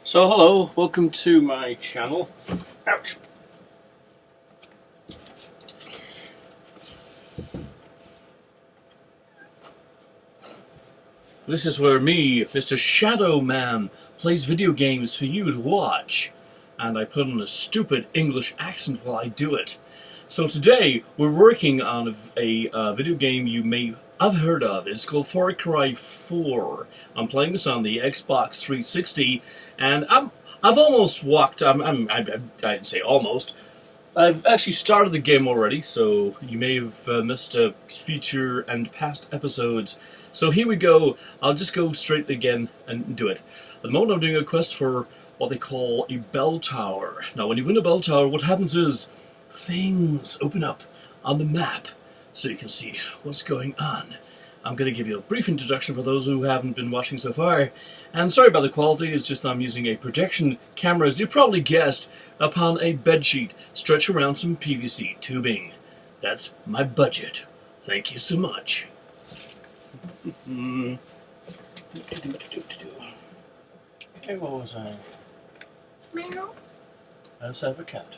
So hello, welcome to my channel. Ouch! This is where me, Mr. Shadow Man, plays video games for you to watch. And I put on a stupid English accent while I do it. So today, we're working on a video game you may have heard of. It's called Far Cry 4. I'm playing this on the Xbox 360, and I've almost walked. I didn't say almost. I've actually started the game already, so you may have missed future and past episodes. So here we go. I'll just go straight again and do it. At the moment, I'm doing a quest for what they call a bell tower. Now, when you win a bell tower, what happens is things open up on the map, so you can see what's going on. I'm going to give you a brief introduction for those who haven't been watching so far. And sorry about the quality, it's just I'm using a projection camera, as you probably guessed, upon a bedsheet stretched around some PVC tubing. That's my budget. Thank you so much. Okay, what was I? Meow. Let's have a cat.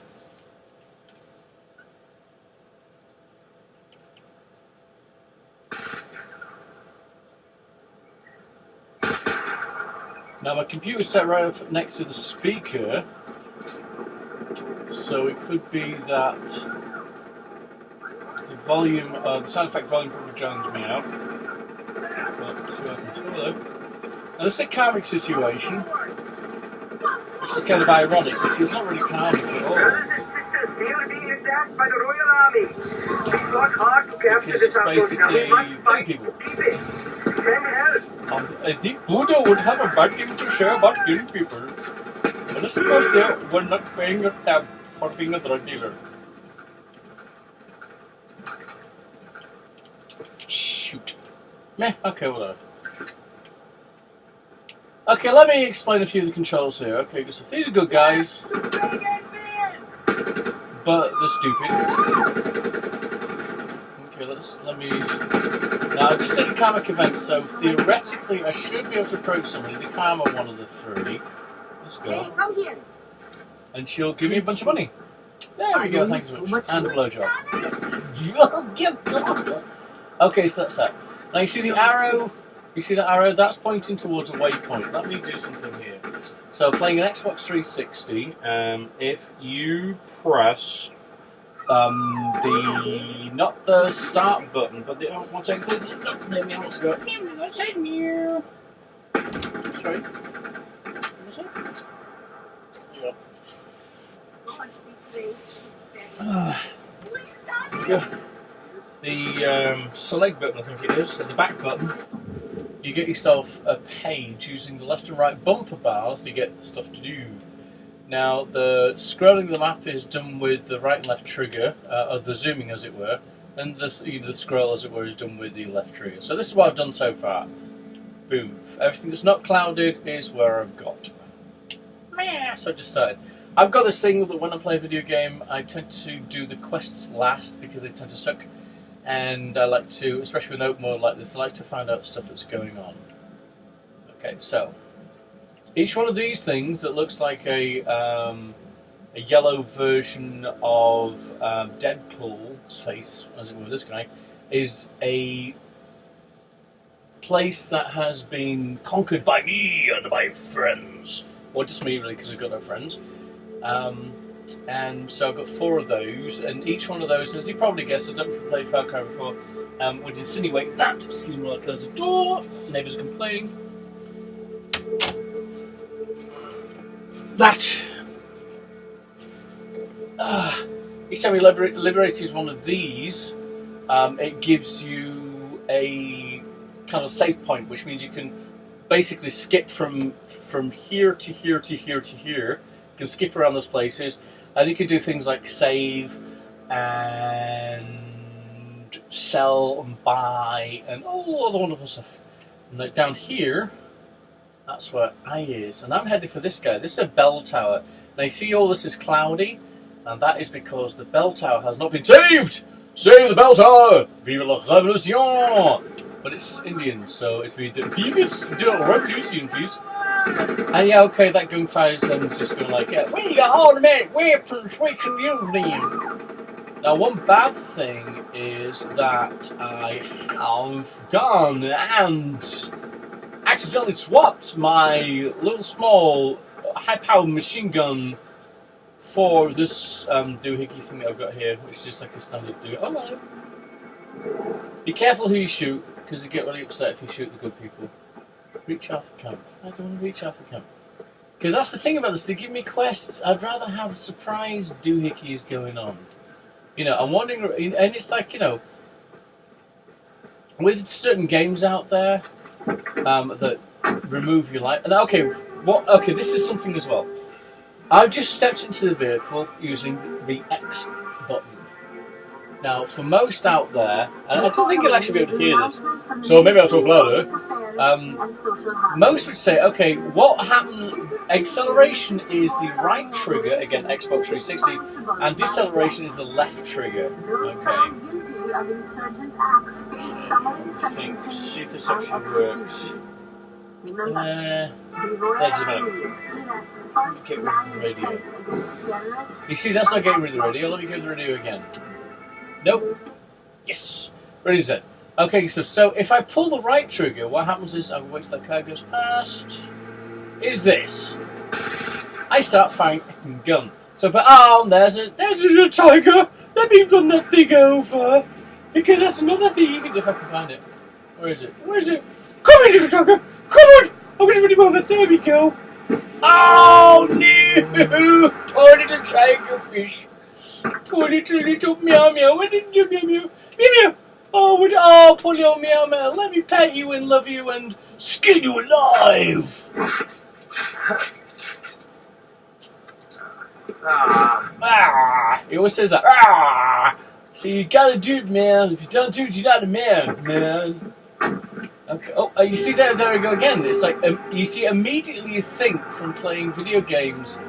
Now my computer's set right up next to the speaker, so it could be that the volume, the sound effect volume probably drowns me out. But see what happens. Hello. Now this is a karmic situation, which is kind of ironic because it's not really karmic at all. They were being attacked by the Royal Army. We fought hard to capture Because the it's town. basically We must fight killing to people. keep it. Send help. I think Buddha would have a bad thing to say about killing people, but it's because they were not paying a tab for being a drug dealer. Shoot. Meh, okay, whatever. Okay, let me explain a few of the controls here. Okay, so these are good guys, but they're stupid. Okay, let me use... Now, I just did a karmic event, so theoretically I should be able to approach somebody, the karma one of the three. Let's go. Hey, come here. And she'll give me a bunch of money. There we go, thank you so much. And a blowjob. Okay, so that's that. Now you see the arrow? You see that arrow? That's pointing towards a waypoint. Let me do something here. So playing an Xbox 360, if you press not the start button, but the one second, let me let's go. Let's say meow. Sorry. What was that? Yeah. The select button, I think it is, so the back button, you get yourself a page using the left and right bumper bars to get stuff to do. Now, the scrolling of the map is done with the right and left trigger, or the zooming as it were, and the scroll as it were is done with the left trigger. So this is what I've done so far. Boom. Everything that's not clouded is where I've got. So I just started. I've got this thing that when I play a video game, I tend to do the quests last because they tend to suck. And I like to, especially with an open mode like this, I like to find out stuff that's going on. Okay, so each one of these things that looks like a yellow version of Deadpool's face, as it were, this guy, is a place that has been conquered by me and my friends. Or just me, really, because I've got no friends. And so I've got 4 of those, and each one of those, as you probably guessed, I don't play Far Cry before, would insinuate that, excuse me while I close the door, neighbours are complaining, that each time you liberate one of these, it gives you a kind of save point, which means you can basically skip from here to here to here to here. You can skip around those places, and you can do things like save and sell and buy and all the wonderful stuff. And like down here, that's where I is, and I'm heading for this guy. This is a bell tower. Now you see all this is cloudy, and that is because the bell tower has not been saved. Save the bell tower! Vive la révolution! But it's Indian, so it's been vive de la révolution, please. And yeah, okay, that gunfire is then just going like, yeah, we got automatic weapons, we can use them. Now, one bad thing is that I have gone and accidentally swapped my little small high-powered machine gun for this doohickey thing that I've got here, which is just like a standard doohickey. Oh, no. Be careful who you shoot, because you get really upset if you shoot the good people. Reach Alpha Camp. I don't want to reach Alpha Camp. Because that's the thing about this, they give me quests. I'd rather have surprise doohickeys going on. You know, I'm wondering, and it's like, you know, with certain games out there that remove your life. And okay, okay, this is something as well. I've just stepped into the vehicle using the X button. Now, for most out there, and I don't think you'll actually be able to hear this, so maybe I'll talk louder. Most would say, okay, what happened? Acceleration is the right trigger, again, Xbox 360, and deceleration is the left trigger. Okay. Let's think, see if this actually works. That doesn't matter. Get rid of the radio. You see, that's not getting rid of the radio. Let me get the radio again. Nope. Yes. Ready set. Okay, so if I pull the right trigger, what happens is, I wait till that car goes past, is this. I start firing a gun. So, but there's a tiger. Let me run that thing over. Because that's another thing you can do if I can find it. Where is it? Where is it? Come here, little tiger. Come on. I'm going to run him over. There we go. Oh, no. Poor little tiger fish. Poor little meow meow. What did you meow meow? Meow meow. Oh, poor little meow meow. Let me pet you and love you and skin you alive. He always says that. So you gotta do it, man. If you don't do it, you're not a man. Okay. Oh, you see there we go again. It's like you see immediately you think from playing video games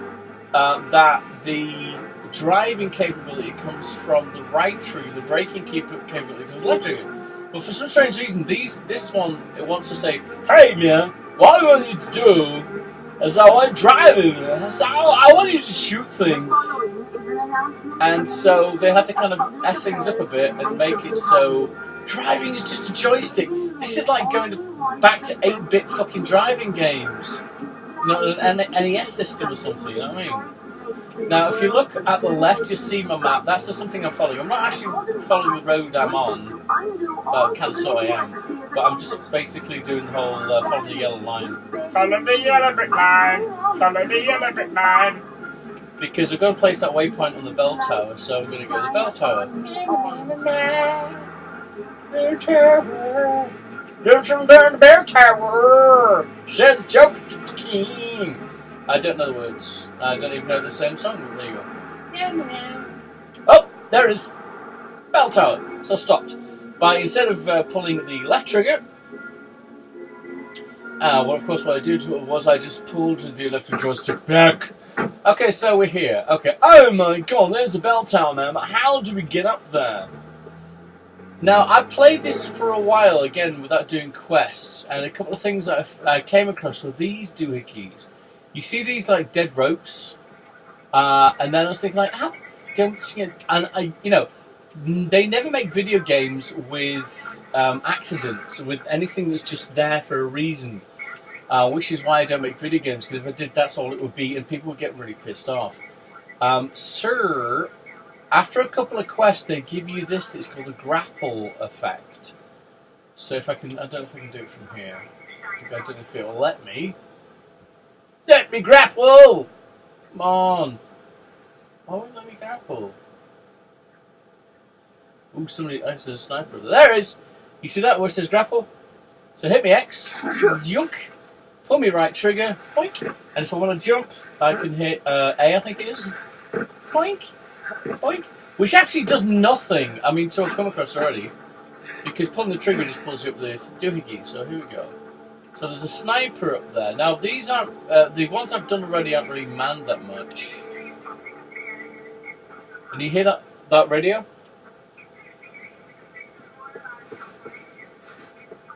that the driving capability comes from the right trigger, the braking capability comes from the left trigger. But for some strange reason, this one it wants to say, "Hey man, what I want you to do is I want driving. So I want you to shoot things." And so they had to kind of F things up a bit and make it so driving is just a joystick. This is like going back to 8-bit fucking driving games. You know, an NES system or something, you know what I mean? Now, if you look at the left, you see my map. That's just something I'm following. I'm not actually following the road I'm on. Well, kind of so I am. But I'm just basically doing the whole follow the yellow line. Follow the yellow brick line. Follow the yellow brick line. Because we're going to place that waypoint on the bell tower, so we're going to go to the bell tower. Bell tower. There's from down the bell tower. Said the Joker King. I don't know the words. I don't even know the same song. There you go. Oh, there it is. Bell tower. So stopped. By instead of pulling the left trigger, well, of course, what I did was I just pulled the electric joystick back. Okay, so we're here. Okay. Oh my God, there's the bell tower, man. How do we get up there? Now, I played this for a while again without doing quests, and a couple of things that I came across were these doohickeys. You see these like dead ropes, and then I was thinking like, how don't see it? And they never make video games with accidents, with anything that's just there for a reason. Which is why I don't make video games, because if I did, that's all it would be, and people would get really pissed off. Sir, after a couple of quests, they give you this. It's called a grapple effect. So if I can, I don't know if I can do it from here. I don't know if it will let me. Let me grapple! Come on. Why won't let me grapple? Ooh, somebody, there's a sniper. There it is! You see that where it says grapple? So hit me X. Yunk. Pull me right trigger. Boink. And if I want to jump, I can hit A, I think it is. Boink. Boink. Which actually does nothing. I mean, so I've come across already. Because pulling the trigger just pulls you up the doohickey. So here we go. So there's a sniper up there. Now these aren't, the ones I've done already aren't really manned that much. Can you hear that radio?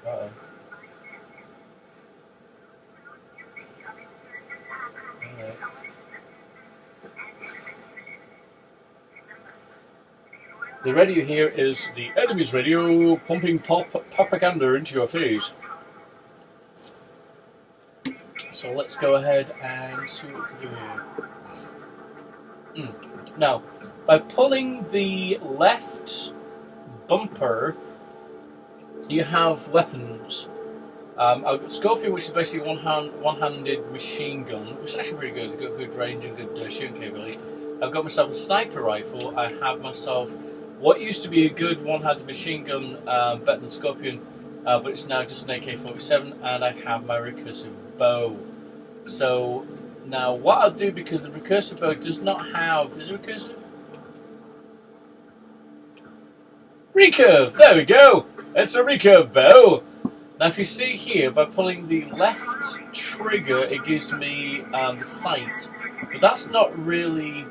Uh-oh. The radio here is the enemy's radio, pumping propaganda into your face. So let's go ahead and see what we can do here. Now, by pulling the left bumper, you have weapons. I've got Scorpion, which is basically one-handed machine gun, which is actually pretty good. It's got good range and good shooting capability. I've got myself a sniper rifle. I have myself what used to be a good one-handed machine gun, better than Scorpion, but it's now just an AK-47, and I have my recursive bow. So now what I'll do, because the recursive bow does not have... Is it recursive? Recurve! There we go! It's a recurve bow! Now if you see here, by pulling the left trigger, it gives me the sight. But that's not really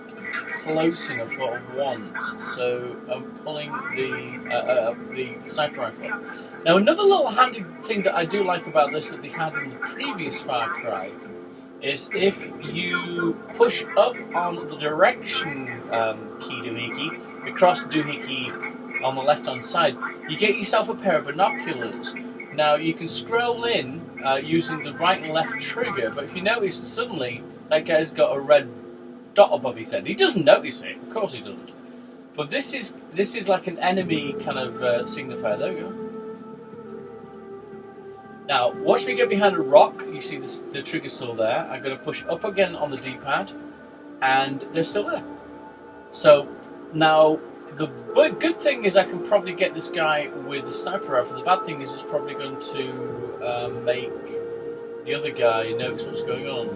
close enough what I want. So I'm pulling the sniper rifle. Now another little handy thing that I do like about this that they had in the previous Far Cry is if you push up on the direction key doohickey, across the doohickey on the left hand side, you get yourself a pair of binoculars. Now you can scroll in using the right and left trigger, but if you notice suddenly that guy's got a red dot above his head. He doesn't notice it, of course he doesn't. But this is like an enemy kind of signifier. There we go. Now watch me get behind a rock. You see the trigger's still there. I'm going to push up again on the D-pad, and they're still there. So now the good thing is I can probably get this guy with the sniper rifle. The bad thing is it's probably going to make the other guy notice what's going on.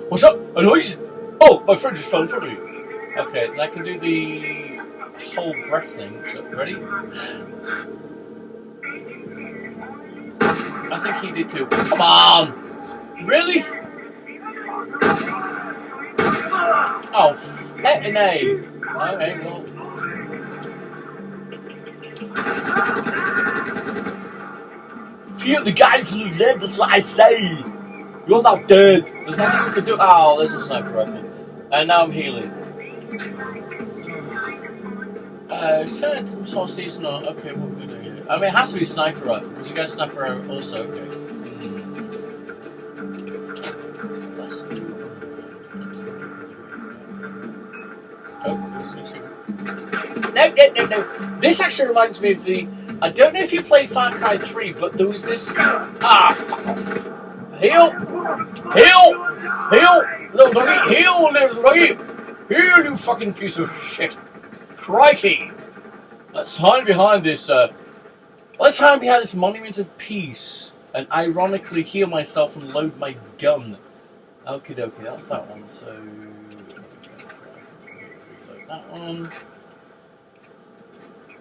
What's up? A noise? Oh, my friend just fell in front of you. Okay, and I can do the whole breath thing. So, ready? I think he did too. Come on! Really? Oh, flippin' A. Okay, well. Fear the guys who live, that's what I say! You're not dead! There's nothing we can do. Oh, there's a sniper rifle. And now I'm healing. Said source decent on. Okay, what we're gonna do here? I mean, it has to be sniper rifle, because you got sniper rifle also, okay. Oh, he's gonna shoot. No. This actually reminds me of the... I don't know if you played Far Cry 3, but there was this... Ah, fuck off. Heal! Little doggy! Heal, little doggy! Heal, you fucking piece of shit! Crikey! Let's hide behind this, let's hide behind this monument of peace and ironically heal myself and load my gun. Okie dokie, that's that one, so... That one...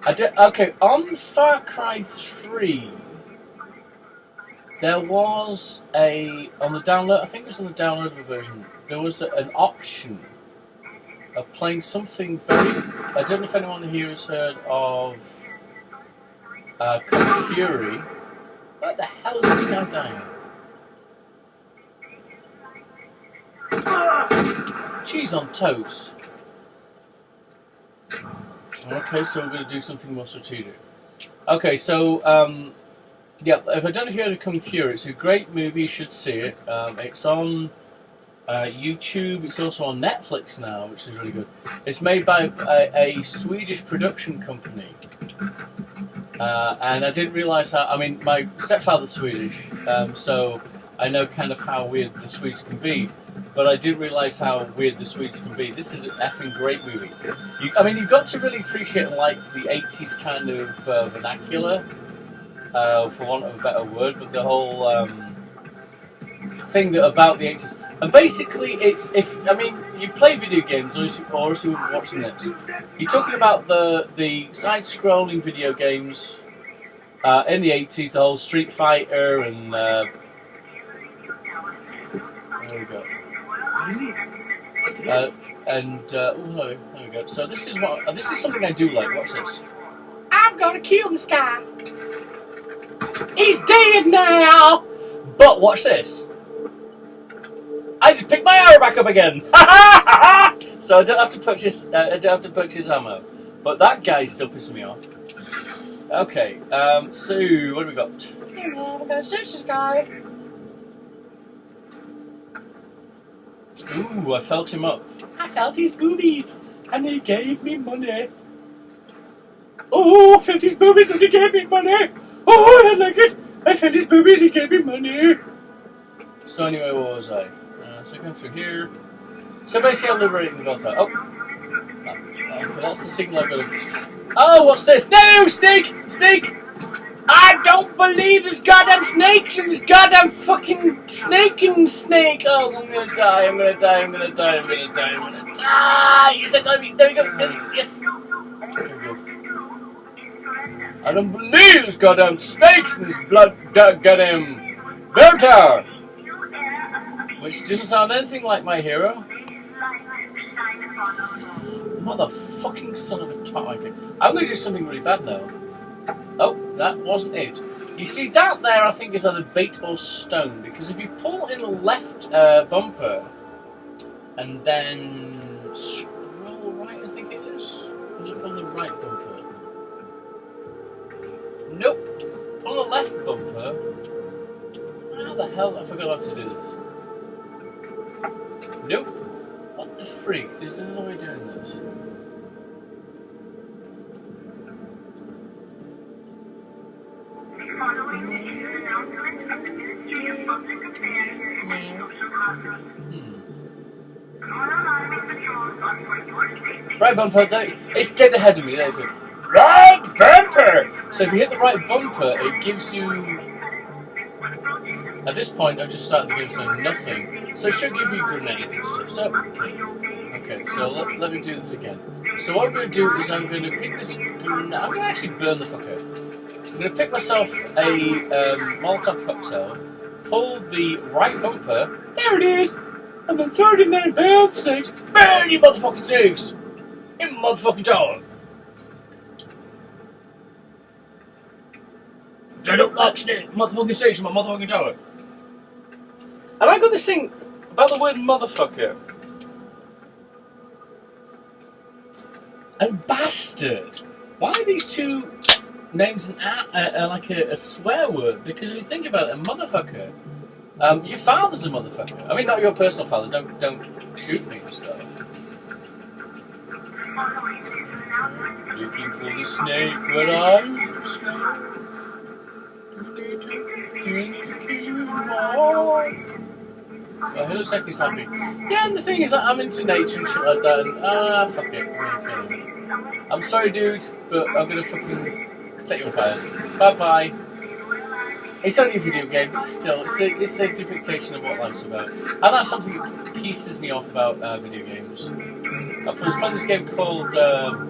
Okay, on Far Cry 3... There was on the download, I think it was on the downloadable version, there was an option of playing something very... I don't know if anyone here has heard of Kung Fury. Where the hell is this guy dying? Cheese on toast. Okay, so we're going to do something more strategic. Okay, so... yeah, if I don't know if you heard of Kung Fury, it's a great movie, you should see it. It's on YouTube, it's also on Netflix now, which is really good. It's made by a Swedish production company. And I didn't realise how... I mean, my stepfather's Swedish, so I know kind of how weird the Swedes can be. But I didn't realise how weird the Swedes can be. This is an effing great movie. I mean, you've got to really appreciate, like, the 80s kind of vernacular. For want of a better word, but the whole thing that about the 80s. And basically, it's you play video games, or else you wouldn't be watching this. You're talking about the side-scrolling video games in the 80s, the whole Street Fighter and there we go. There we go. So this is something I do like. Watch this. I'm gonna kill this guy. He's dead now! But watch this. I just picked my arrow back up again. So I don't have to purchase ammo. But that guy's still pissing me off. Okay, so what have we got? Hey man, we're gonna search this guy. Ooh, I felt him up. I felt his boobies, And he gave me money. Oh, I felt his boobies and he gave me money. Oh, I like it. I felt his boobies, he gave me money. So anyway, what was I? So going through here. So basically I'm liberating the Belter. Oh. Okay, that's the signal I've got to... Oh, what's this? No, snake! Snake! I don't believe there's goddamn snakes in this goddamn fucking snake. Oh, I'm gonna die, I'm gonna die. Yes, I got it. There we go. Yes. There we go. I don't believe there's goddamn snakes in this blood goddamn Belter! Which doesn't sound anything like my hero. Motherfucking son of a twat. Okay. I'm going to do something really bad now. Oh, that wasn't it. You see, that there I think is either bait or stone, because if you pull in the left bumper and then scroll right, I think it is. Or is it on the right bumper? Nope. On the left bumper. How the hell? I forgot how to do this. Nope. What the freak? There's another way of doing this. Right bumper, there, it's dead ahead of me, there's a right bumper! So if you hit the right bumper, it gives you... At this point, I've just started the game saying nothing. So it should give you grenades and stuff. So, okay, so let me do this again. So what I'm going to do is I'm going to pick this... I'm going to actually burn the fuck out. I'm going to pick myself a Molotov cocktail, pull the right bumper, there it is, and then 39 bad snakes. Burn, you motherfucking snakes! In motherfucking tower! I don't like motherfucking snakes in my motherfucking tower. And I got this thing about the word motherfucker. And bastard. Why are these two names like a swear word? Because if you think about it, a motherfucker, your father's a motherfucker. I mean, not your personal father. Don't shoot me and stuff. Looking for the snake, but I'm the snake. Well, he looks like he's happy. Yeah, and the thing is, I'm into nature and shit like that, and fuck it, I'm gonna kill him. I'm sorry, dude, but I'm gonna fucking set you on fire. Bye-bye. It's only a video game, but still, it's a depiction of what life's about. And that's something that pisses me off about video games. I was playing this game called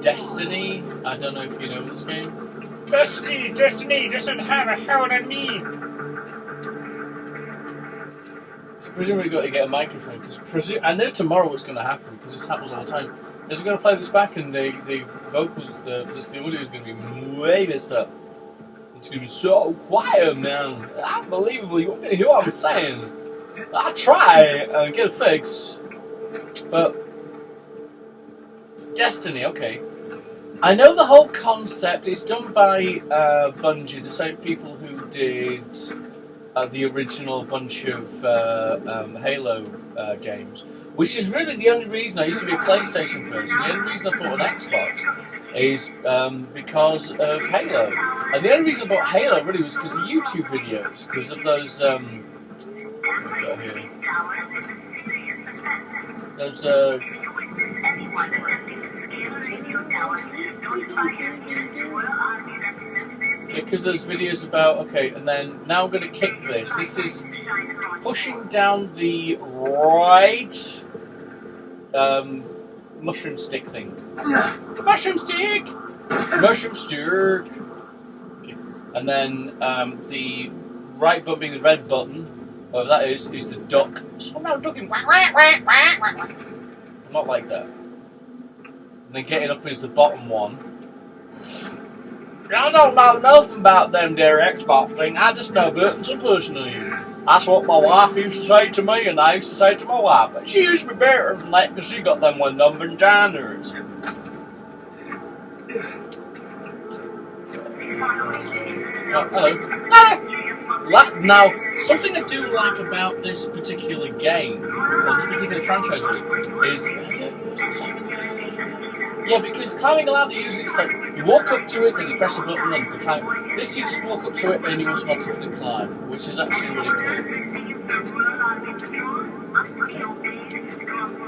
Destiny. I don't know if you know this game. Destiny doesn't have a hold on me. So presumably got to get a microphone, because I know tomorrow what's going to happen, because this happens all the time. Is going to play this back and the vocals, the audio is going to be way messed up. It's going to be so quiet, man. Unbelievable. You won't hear what I'm saying. I try and get it fixed, but Destiny, okay. I know the whole concept. It's done by Bungie, the same people who did the original bunch of Halo games, which is really the only reason I used to be a PlayStation person. The only reason I bought an Xbox is because of Halo. And the only reason I bought Halo really was because of YouTube videos, because of those... what have we got here? Those... because there's videos about, okay, and then now I'm going to kick this. This is pushing down the right mushroom stick thing. Mushroom stick! Mushroom stick! Okay. And then the right button being the red button, whatever that is the duck. So I'm now ducking. I'm not like that. And then getting up is the bottom one. I don't know nothing about them there Xbox thing. I just know buttons and pushing them. That's what my wife used to say to me, and I used to say to my wife. But she used to be better than that because she got them one number and diners. Oh, hello. Now, something I do like about this particular game, or this particular franchise, really, is yeah, because climbing a ladder usually it's like you walk up to it, then you press a button, then you climb. This you just walk up to it and you automatically climb, which is actually really cool.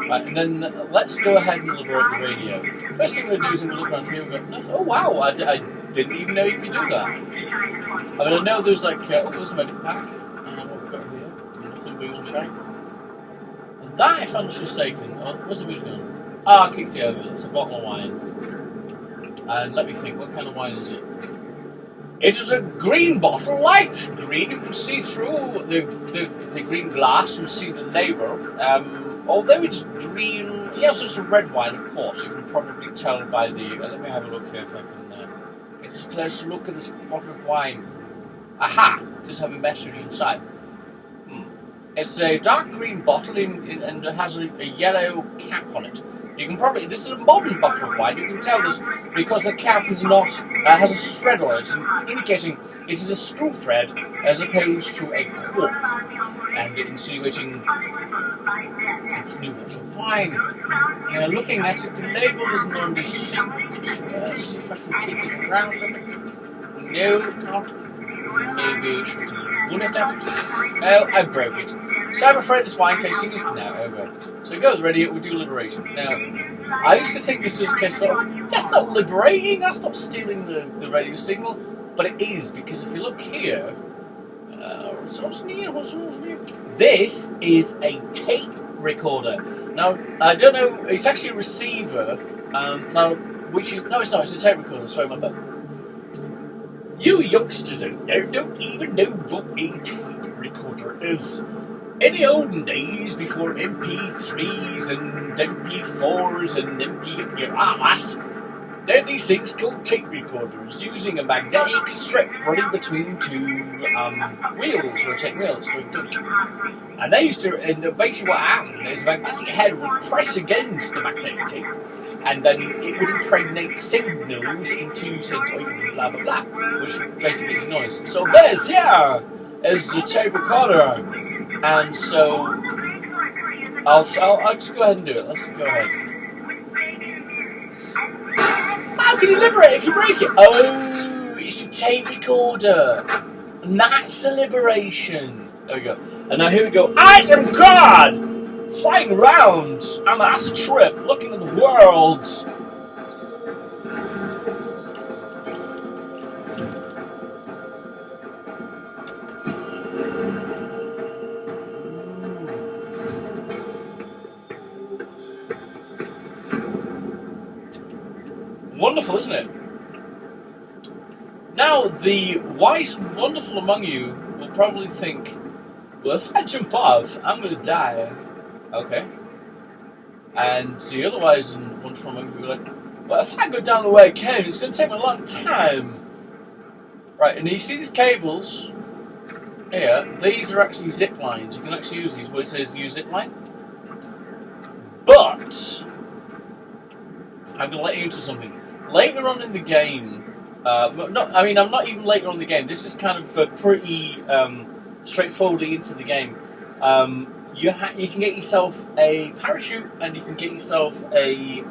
Right, and then let's go ahead and liberate the radio. First thing we're going to do is we're going to look around here and go, oh wow, I didn't even know you could do that. I mean, I know there's like, oh, there's a medical pack, and what we've got here, nothing, booze and shake. And that, if I'm not mistaken, oh, where's the booze going? Ah, I kicked the over, it's a bottle of wine. And let me think, what kind of wine is it? It is a green bottle, light green. You can see through the green glass and see the label. Although it's green, yes, it's a red wine, of course. You can probably tell by the. Let me have a look here if I can get a closer look at this bottle of wine. Aha! Does have a message inside. It's a dark green bottle and it has a yellow cap on it. You can probably, this is a modern bottle of wine, you can tell this because the cap is not, has a thread on it, indicating it is a screw thread as opposed to a cork, and insinuating it's new bottle of wine. Looking at it, the label is nondistinct. See if I can kick it around a bit. No, can't. Maybe shoot a bullet at it. Oh, I broke it. So I'm afraid this wine tasting is now over. So go ready, we do liberation. Now, I used to think this was a case of, that's not liberating, that's not stealing the radio signal, but it is, because if you look here, what's near? This is a tape recorder. Now, I don't know, it's actually a receiver, now, which is, no it's not, it's a tape recorder, sorry about that. You youngsters out there don't even know what a tape recorder is. In the olden days, before MP3s and MP4s and MP... there are these things called tape recorders using a magnetic strip running between two wheels, rotating wheels, and they used to, and basically what happened is the magnetic head would press against the magnetic tape, and then it would impregnate signals into, say, blah blah blah, which basically makes noise. So there's, is the tape recorder. And so, I'll just go ahead and do it. Let's go ahead. How can you liberate if you break it? Oh, it's a tape recorder. And that's a liberation. There we go. And now here we go. I am God! Flying around on an acid trip, looking at the world. Wonderful, isn't it? Now, the wise and wonderful among you will probably think, well, if I jump off, I'm going to die. Okay. And the other wise and wonderful among you will be like, well, if I go down the way I came, it's going to take me a long time. Right, and you see these cables here, these are actually zip lines. You can actually use these where it says use zip line. But I'm going to let you into something. Later on in the game, I'm not even later on in the game, this is kind of pretty straightforwardly into the game. You can get yourself a parachute, and you can get yourself a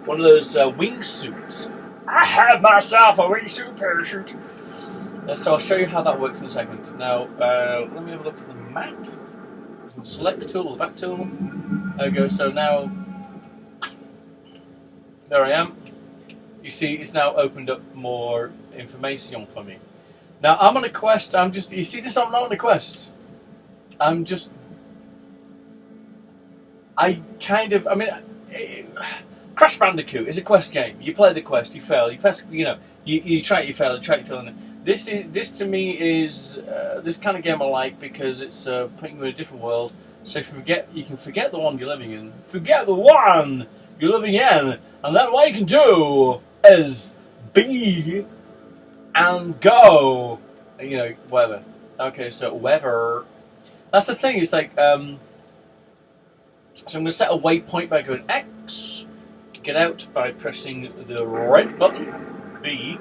one of those wingsuits. I have myself a wingsuit parachute. So I'll show you how that works in a second. Now, let me have a look at the map. Select the tool, the back tool. There we go, so now, there I am. You see, it's now opened up more information for me. Now, I'm on a quest, you see this, I'm not on a quest. Crash Bandicoot is a quest game. You play the quest, you fail, you press, you try it, you fail, you try it, you fail. This to me is, this kind of game I like because it's putting you in a different world. So if you can forget the one you're living in. Forget the one you're living in. And then what you can do is be and go. Whatever. Okay, so whatever. That's the thing, it's like, so I'm going to set a waypoint by going X, get out by pressing the red button, B,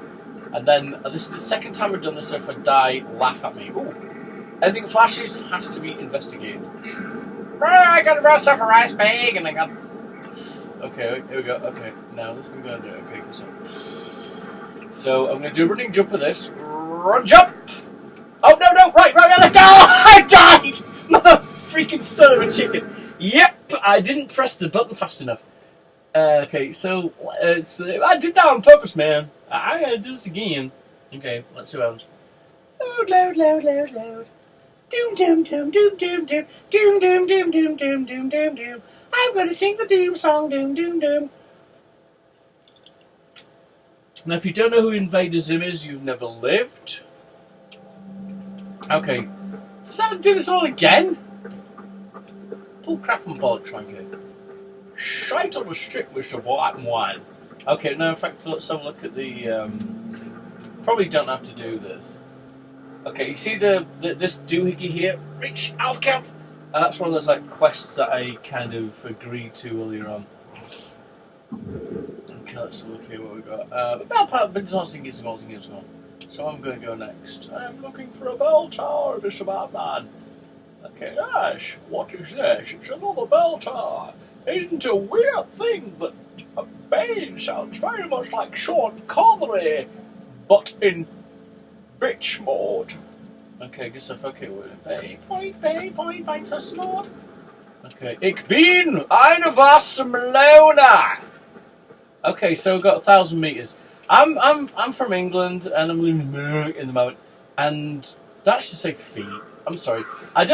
and then this is the second time we've done this, so if I die, laugh at me. Ooh. Anything that flashes has to be investigated. I got a roast off a rice bag, and I got... Okay, here we go. Okay, now this is what I'm going to do. Okay, so I'm going to do a running jump with this. Run, jump! Oh, no, right, left. Oh, I died! Mother freaking son of a chicken. Yep, I didn't press the button fast enough. Okay, so I did that on purpose, man. I gotta do this again. Okay, let's see what happens. Loud. Doom, doom, doom, doom, doom, doom, doom, doom, doom, doom, doom, doom, doom, doom. I'm gonna sing the doom song, doom, doom, doom. Now, if you don't know who Invader Zim is, you've never lived. Okay, so do this all again? Pull crap and bollocks, Frankie. Shite on the strip, Mr. White and Wine. Okay, now in fact, let's have a look at the. Probably don't have to do this. Okay, you see this doohickey here? Reach Alpha Camp! That's one of those like quests that I kind of agreed to earlier on. Okay, let's look here what we got. So I'm going to go next. I'm looking for a bell tower, Mr. Batman. Okay, Ash, what is this? It's another bell tower. Isn't it a weird thing that a Bane sounds very much like Sean Connery, but in bitch mode? Okay, good stuff. Okay, we're in point, that's not. Okay, Ich bin eine Wassermelone. Okay, so we've got 1,000 meters. I'm from England and I'm living in the moment, and that should say feet. I'm sorry. I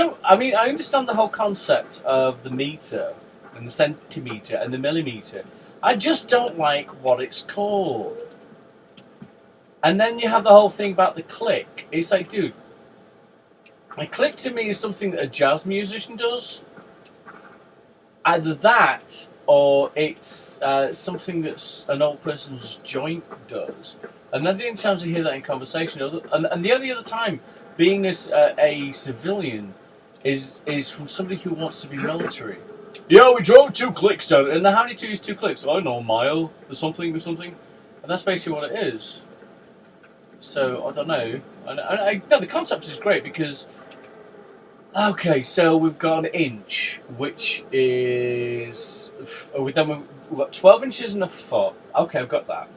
understand the whole concept of the meter and the centimeter and the millimeter. I just don't like what it's called. And then you have the whole thing about the click. It's like, dude, a click to me is something that a jazz musician does. Either that, or it's something that an old person's joint does. And then the only times you hear that in conversation, and the only other time being a civilian is from somebody who wants to be military. Yeah, we drove 2 clicks down. And how many 2 is 2 clicks? I know, a mile or something. And that's basically what it is. So, I don't know. No, the concept is great because... Okay, so we've got an inch, which is... We've got 12 inches and a foot. Okay, I've got that.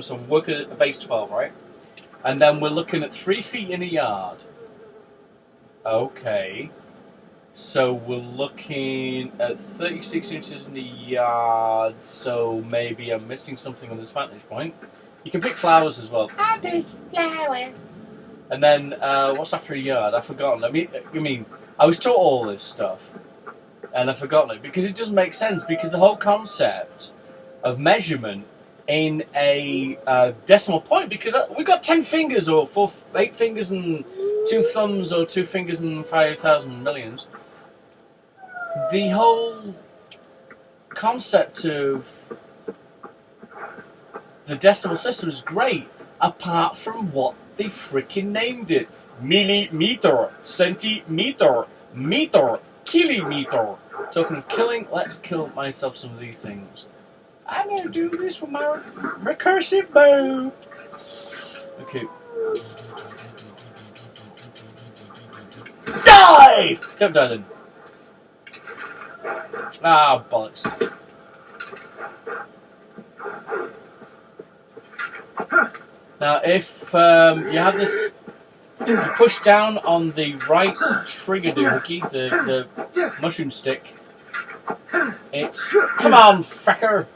So we're working at a base 12, right? And then we're looking at 3 feet in a yard. Okay. So we're looking at 36 inches in a yard, so maybe I'm missing something on this vantage point. You can pick flowers as well. I pick flowers. And then, what's after a yard? I've forgotten. I mean, I was taught all this stuff, and I've forgotten it, because it doesn't make sense, because the whole concept of measurement in a decimal point, because we've got 10 fingers, or 8 fingers and 2 thumbs, or 2 fingers and 5,000 millions. The whole concept of the decimal system is great, apart from what they freaking named it. Millimeter, centimeter, meter, kilometer. Talking of killing, let's kill myself some of these things. I'm going to do this with my recursive mode. Okay. Die! Don't die then. Ah, bollocks. Now, if you have this, you push down on the right trigger doohickey, the mushroom stick, it's... Come on, fracker!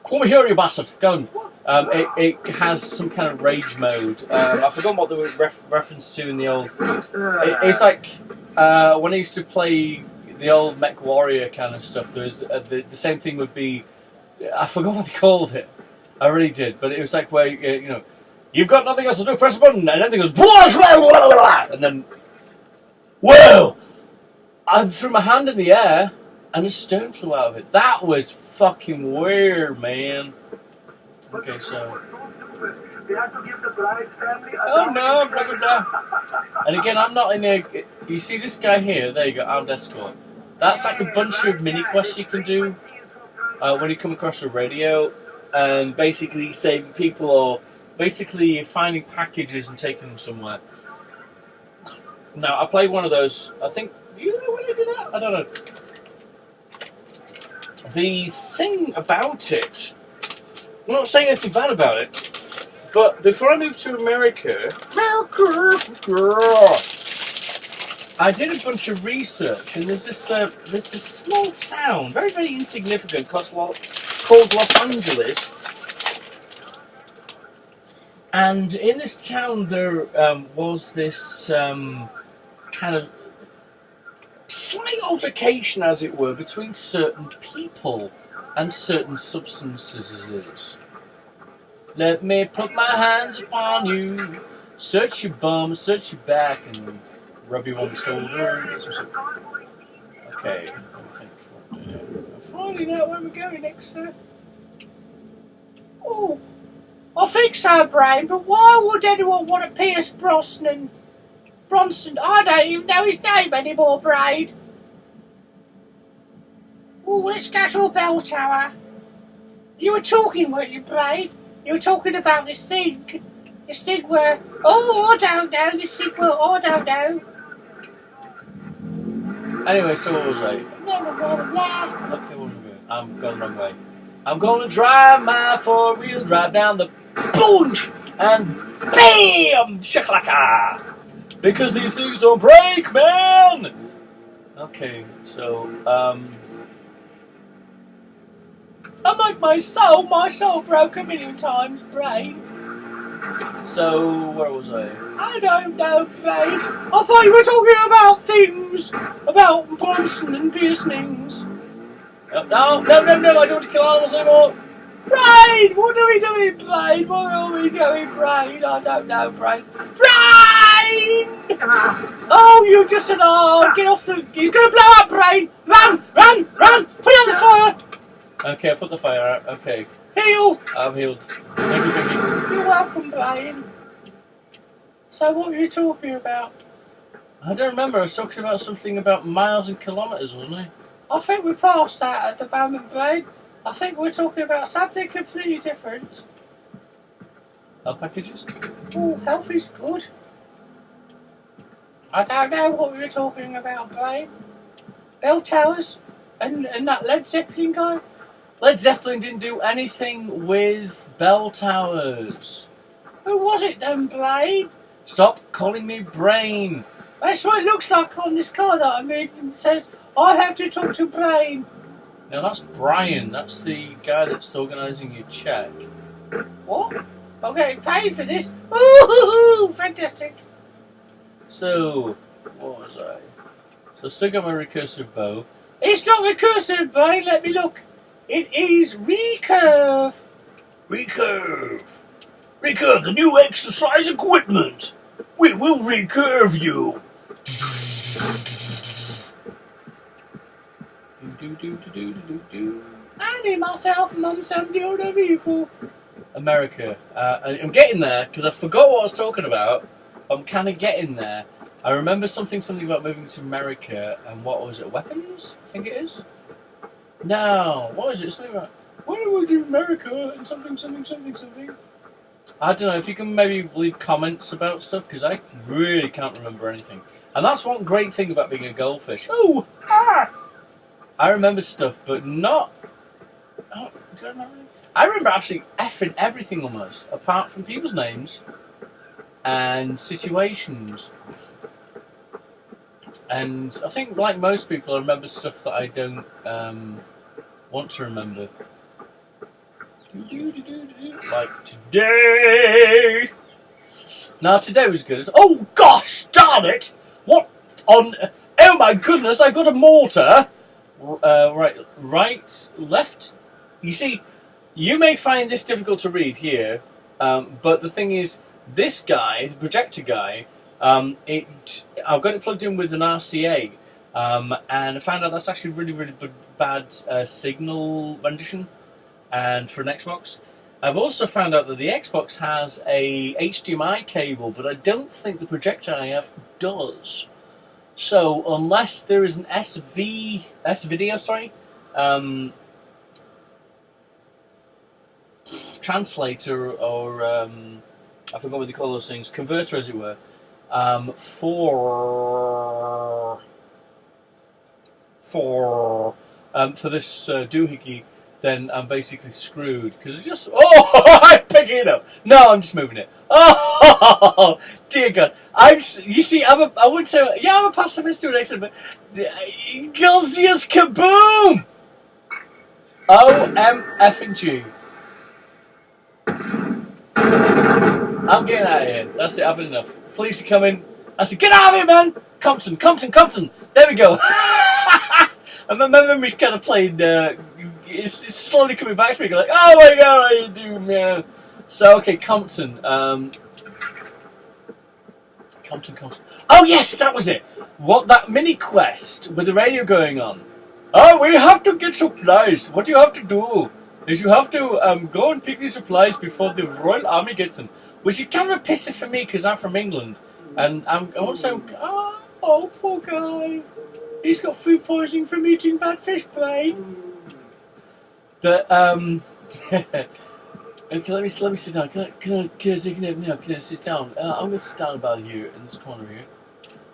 Come here, you bastard! Go on. It has some kind of rage mode. I forgot what they were referenced to in the old... It's like when I used to play the old Mech Warrior kind of stuff, there was the same thing would be... I forgot what they called it. I really did, but it was like where, you know, you've got nothing else to do, press a button, and then it goes... And then... Whoa! I threw my hand in the air, and a stone flew out of it. That was fucking weird, man. Okay, so... Oh no, blah blah blah. And again, I'm not in a... You see this guy here? There you go, armed escort. That's like a bunch of mini quests you can do. when you come across a radio and basically saving people or basically finding packages and taking them somewhere. Now, I played one of those, I think, you know when I did that? I don't know. The thing about it, I'm not saying anything bad about it, but before I moved to America, I did a bunch of research, and there's this small town, very, very insignificant, called Los Angeles. And in this town, there was this kind of slight altercation, as it were, between certain people and certain substances. Let me put my hands upon you, search your bum, search your back, and rub you on the shoulder and get some stuff. Okay, let me think. I'm finding out where we're going next, sir. Oh, I think so, Brain, but why would anyone want to Pierce Bronson? I don't even know his name anymore, Brain. Oh, let's go to a bell tower. You were talking, weren't you, Brain? You were talking about this thing where, oh, I don't know, this thing where, I don't know. Anyway, so what was I? Blah, blah, blah, blah. Okay, what am I doing? I'm going the wrong way. I'm going to drive my four-wheel drive down the boonch and BAM! Shakalaka! Because these things don't break, man! Okay, so, I'm like my soul broke a million times, Brain. So, where was I? I don't know, Brain. I thought you were talking about things, about Bronson and piercings. No, I don't want to kill animals anymore. Brain! What are we doing, Brain? What are we doing, Brain? I don't know, Brain. Brain! Oh, you just said, oh, get off the... He's going to blow up, Brain! Run! Put out the fire! Okay, I put the fire out. Okay. Heal! I'm healed. Thank you, Vicky. You're welcome, Brain. So what were you talking about? I don't remember. I was talking about something about miles and kilometres, wasn't I? I think we're past that at the moment, Brain. I think we're talking about something completely different. Health packages? Oh, health is good. I don't know what we were talking about, Brain. Bell towers? And that Led Zeppelin guy? Led Zeppelin didn't do anything with bell towers. Who was it then, Brain? Stop calling me Brain. That's what it looks like on this card that I made. It says, I have to talk to Brain. No, that's Brian. That's the guy that's organising your check. What? I'm getting paid for this? Ooh, fantastic. So, what was I? So, still got my recursive bow. It's not recursive, Brain. Let me look. It is recurve. Recurve. Recurve, the new exercise equipment. We will recurve you. I need myself Mum some Yoda vehicle. America. I'm getting there because I forgot what I was talking about. I'm kind of getting there. I remember something about moving to America and what was it? Weapons? I think it is. No, what is it? Something about when I moved to America and something. I don't know if you can maybe leave comments about stuff because I really can't remember anything. And that's one great thing about being a goldfish. Oh, I remember stuff, but not. Oh, do I remember anything? I remember actually effing everything almost, apart from people's names and situations. And I think, like most people, I remember stuff that I don't want to remember. Like today. Now today was good. Oh gosh, darn it! What on? Oh my goodness! I got a mortar. Right, left. You see, you may find this difficult to read here, but the thing is, this guy, the projector guy, I've got it plugged in with an RCA, and I found out that's actually really bad signal rendition, and for an Xbox. I've also found out that the Xbox has a HDMI cable, but I don't think the projector I have does. So unless there is an S-video, translator or I forgot what they call those things, converter as it were, for this doohickey, then I'm basically screwed because it's just I'm picking it up. No, I'm just moving it. Oh dear God! You see, I wouldn't say I'm a pacifist to an extent, but girls just kaboom! OMFG. I'm getting out of here. That's it. I've had enough. Police are coming. I said, get out of here, man! Compton. There we go. I remember me kind of playing. It's slowly coming back to me. Like, oh my God, how you doing, man? So okay, Compton. Compton. Oh yes, that was it. What, that mini quest with the radio going on? Oh, we have to get supplies. What you have to do is you have to go and pick these supplies before the Royal Army gets them. Which is kind of a pisser for me because I'm from England, and I want to say, oh, poor guy. He's got food poisoning from eating bad fish, babe. That okay, let me sit down. Can I take a nap now? Can I sit down? I'm gonna sit down about here in this corner here.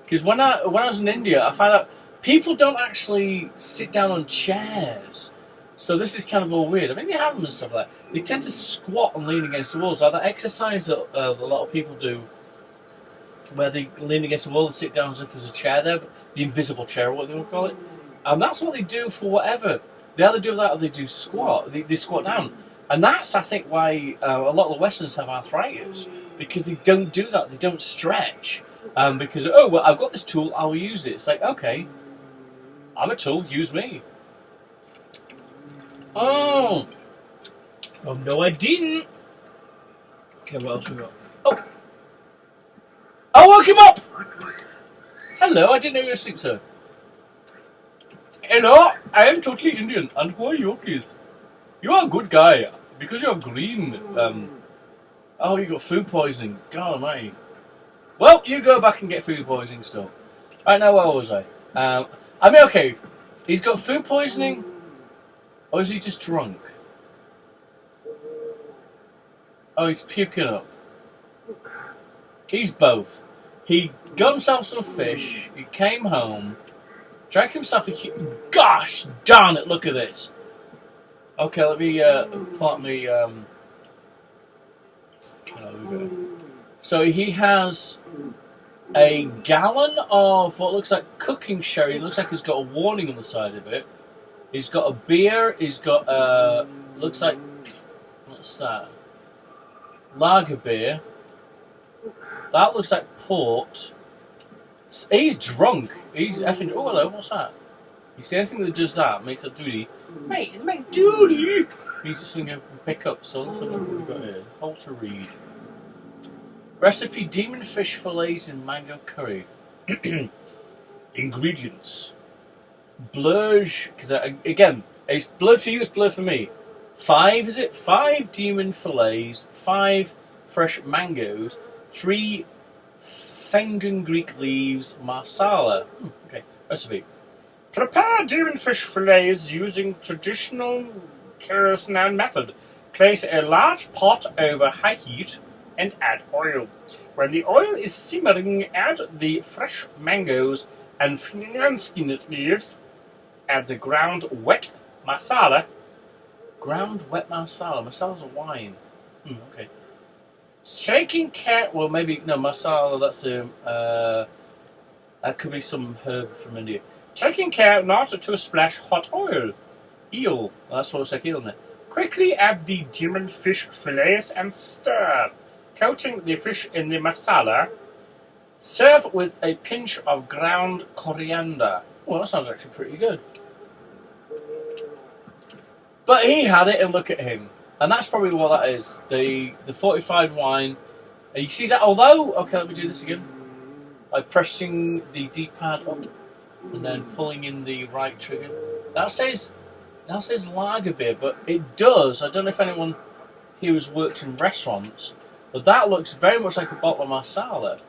Because when I was in India, I found out people don't actually sit down on chairs. So this is kind of all weird. I mean, they have them and stuff like that. They tend to squat and lean against the walls. Like that exercise that a lot of people do, where they lean against the wall and sit down as if there's a chair there, the invisible chair, or what they would call it. And that's what they do for whatever. They either do that or they do squat. They squat down. And that's, I think, why a lot of the Westerners have arthritis. Because they don't do that. They don't stretch. Because, oh, well, I've got this tool, I'll use it. It's like, okay, I'm a tool, use me. Oh no, I didn't. Okay, what else we got? Oh, I woke him up. Hello, I didn't know you were asleep, sir. Hello, I am totally Indian, and who are you, please? You are a good guy because you're green. Oh, you got food poisoning. God almighty. Well, you go back and get food poisoning stuff. Right now, where was I? I mean, okay, he's got food poisoning. Or is he just drunk? Oh, he's puking up. He's both. He got himself some fish, he came home, drank himself a gosh darn it, look at this. Okay, let me plot me so he has a gallon of what looks like cooking sherry. It looks like it's got a warning on the side of it. He's got a beer, he's got looks like, what's that? Lager beer. That looks like port. He's drunk. He's effing, oh hello, what's that? You see anything that does that, makes it duty. Mate, duty! He's just going to pick up, so let's have a look what we've got here. Hold to read. Recipe, demon fish fillets in mango curry. Ingredients. Blurge, because again, it's blood for you, it's blood for me. 5, is it? 5 demon fillets, 5 fresh mangoes, 3 fenugreek leaves, masala. Okay, recipe. Prepare demon fish fillets using traditional kerosene method. Place a large pot over high heat and add oil. When the oil is simmering, add the fresh mangoes and fenugreek leaves. Add the ground wet masala. Ground wet masala. Masala's a wine. Okay. Taking care. Well, maybe no masala. That's that could be some herb from India. Taking care not to splash hot oil. Eel. Well, that's what looks like eel in there. Quickly add the demon fish fillets and stir, coating the fish in the masala. Serve with a pinch of ground coriander. Well, that sounds actually pretty good. But he had it, and look at him. And that's probably what that is. The fortified wine. And you see that, although... Okay, let me do this again. By pressing the D-pad up and then pulling in the right trigger. That says lager beer, but it does. I don't know if anyone here has worked in restaurants, but that looks very much like a bottle of masala.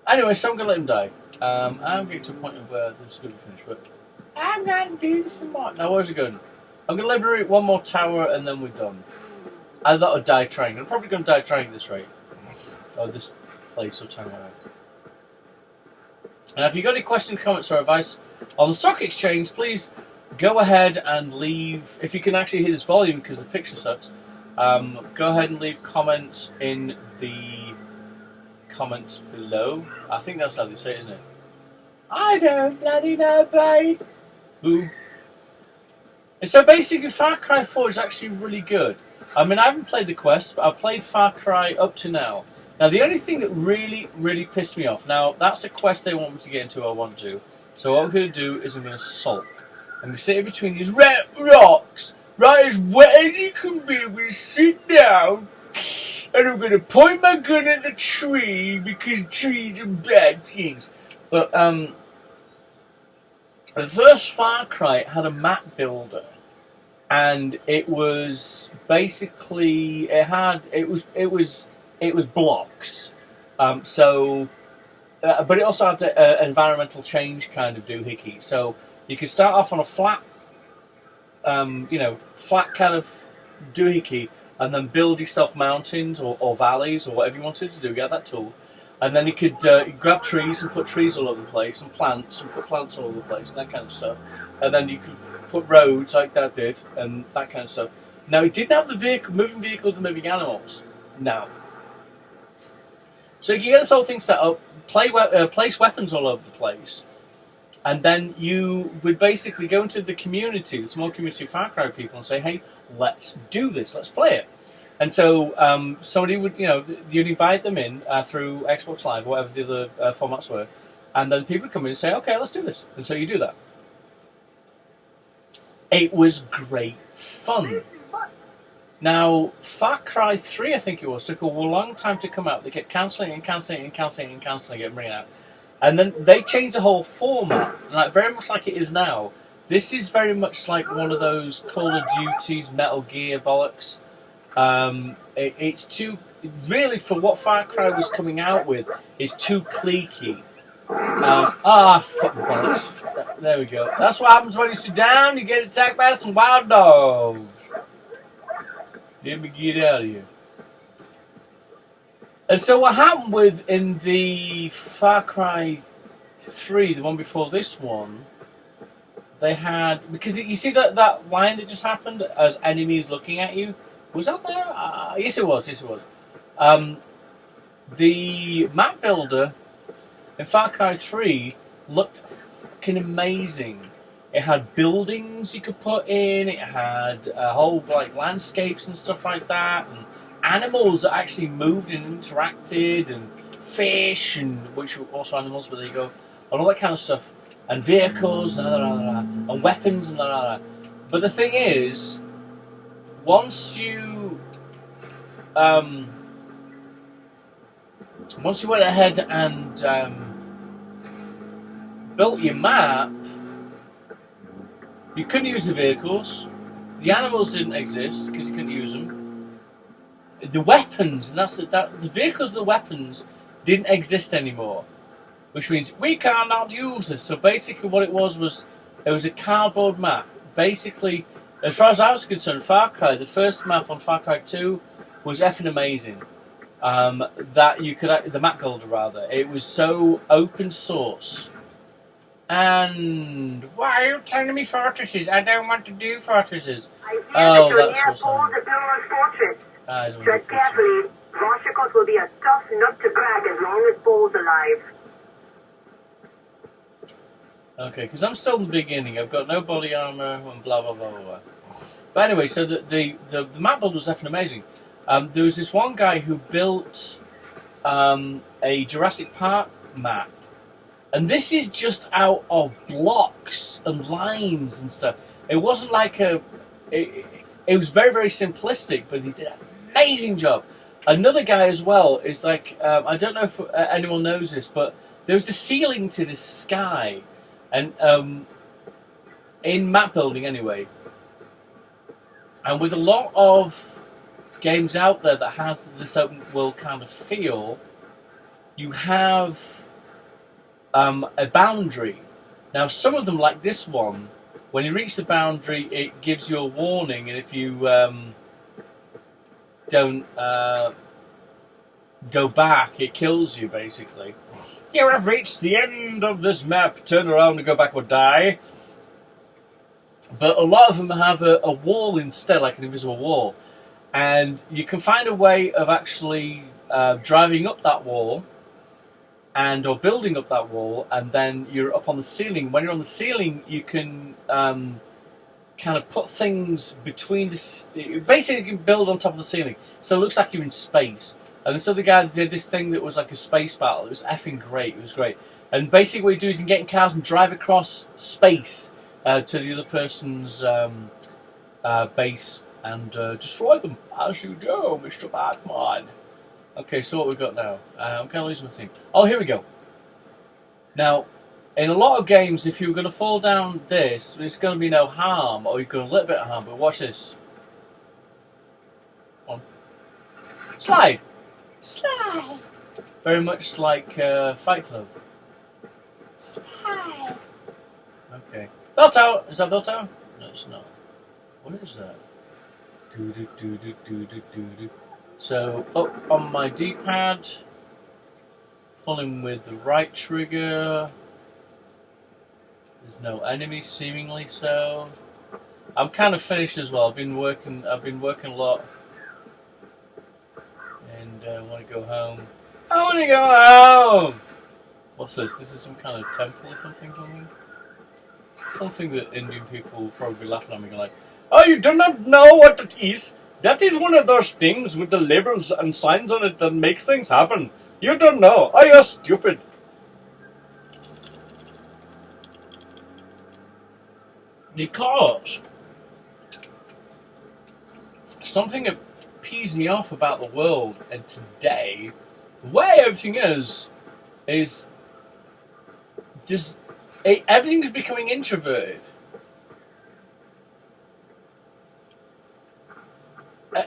Anyway, so I'm going to let him die. I'm getting to a point of where this is going to be finished, but I'm going to do this some more. Now, where's it going? I'm going to liberate one more tower and then we're done. I thought I'd die trying. I'm probably going to die trying at this rate. Or this place or town. And if you've got any questions, comments, or advice on the stock exchange, please go ahead and leave. If you can actually hear this volume because the picture sucks, go ahead and leave comments in the comments below. I think that's how they say it, isn't it? I don't bloody know, babe. Boo. And so basically, Far Cry 4 is actually really good. I mean, I haven't played the quest, but I've played Far Cry up to now. Now, the only thing that really pissed me off, now, that's a quest they want me to get into, I want to. So what I'm going to do is I'm going to sulk. I'm going to sit in between these red rocks, right as wet as you can be. I'm going to sit down, and I'm going to point my gun at the tree, because trees are bad things. But, the first Far Cry had a map builder. And it was basically, it was blocks, but it also had an environmental change kind of doohickey. So you could start off on a flat, flat kind of doohickey, and then build yourself mountains or valleys or whatever you wanted to do. Get that tool, and then you could grab trees and put trees all over the place, and plants and put plants all over the place, and that kind of stuff. And then you could put roads like that did, and that kind of stuff. Now, it didn't have the moving vehicles and moving animals. No. So you can get this whole thing set up, place weapons all over the place, and then you would basically go into the community, the small community of Far Cry people, and say, hey, let's do this, let's play it. And so somebody would, you'd invite them in through Xbox Live, or whatever the other formats were, and then people would come in and say, okay, let's do this. And so you do that. It was great fun. Now, Far Cry 3, I think it was, took a long time to come out. They kept cancelling it and cancelling it and cancelling it and cancelling it and bringing it out. And then they changed the whole format, very much like it is now. This is very much like one of those Call of Duty's Metal Gear bollocks. It's too, really, for what Far Cry was coming out with, it's too cliquey. Fuck the bollocks. There we go. That's what happens when you sit down, you get attacked by some wild dogs. Let me get out of here. And so what happened in the Far Cry 3, the one before this one, they had, because you see that line that just happened as enemies looking at you? Was that there? Yes it was. The map builder in Far Cry 3 looked fucking amazing. It had buildings you could put in, it had a whole landscapes and stuff like that, and animals that actually moved and interacted, and fish, and which were also animals, but there you go, and all that kind of stuff, and vehicles, and weapons, and But the thing is, once you went ahead and built your map, you couldn't use the vehicles. The animals didn't exist because you couldn't use them. The weapons, and the vehicles and the weapons didn't exist anymore, which means we cannot use this. So basically, what it was it was a cardboard map. Basically, as far as I was concerned, Far Cry, the first map on Far Cry 2 was effing amazing. That you could, the map builder rather, it was so open source. And why are you telling me fortresses? I don't want to do fortresses. Oh, that's what's on. Tread carefully. Roshikos will be a tough nut to crack as long as Paul's alive. Okay, because I'm still in the beginning. I've got no body armor and blah blah blah blah. But anyway, so the map build was definitely amazing. There was this one guy who built a Jurassic Park map. And this is just out of blocks and lines and stuff. It wasn't like it was very, very simplistic, but he did an amazing job. Another guy as well is like, I don't know if anyone knows this, but there was a ceiling to this sky. And in map building anyway. And with a lot of games out there that has this open world kind of feel, you have a boundary. Now, some of them, like this one, when you reach the boundary, it gives you a warning, and if you don't go back, it kills you, basically. You have reached the end of this map. Turn around and go back or die. But a lot of them have a wall instead, like an invisible wall. And you can find a way of actually driving up that wall or building up that wall, and then you're up on the ceiling. When you're on the ceiling, you can kind of put things between basically you can build on top of the ceiling. So it looks like you're in space. And this other guy did this thing that was like a space battle. It was effing great. It was great. And basically what you do is you get in cars and drive across space to the other person's base and destroy them. As you do, Mr. Batman. Okay, so what we've got now? I'm kind of losing my thing. Oh, here we go. Now, in a lot of games, if you're going to fall down this, there's going to be no harm, or you've got a little bit of harm, but watch this. Come on. Slide! Slide! Very much like Fight Club. Slide! Okay. Bell tower! Is that bell tower? No, it's not. What is that? Do. So, up on my D-pad, pulling with the right trigger. There's no enemies, seemingly so. I'm kind of finished as well. I've been working a lot. And I want to go home. I want to go home! What's this? This is some kind of temple or something? Something that Indian people will probably be laughing at me like, oh, you do not know what it is? That is one of those things with the labels and signs on it that makes things happen. You don't know. Oh, you're stupid. Because something that pees me off about the world and today, the way everything is just everything's becoming introverted.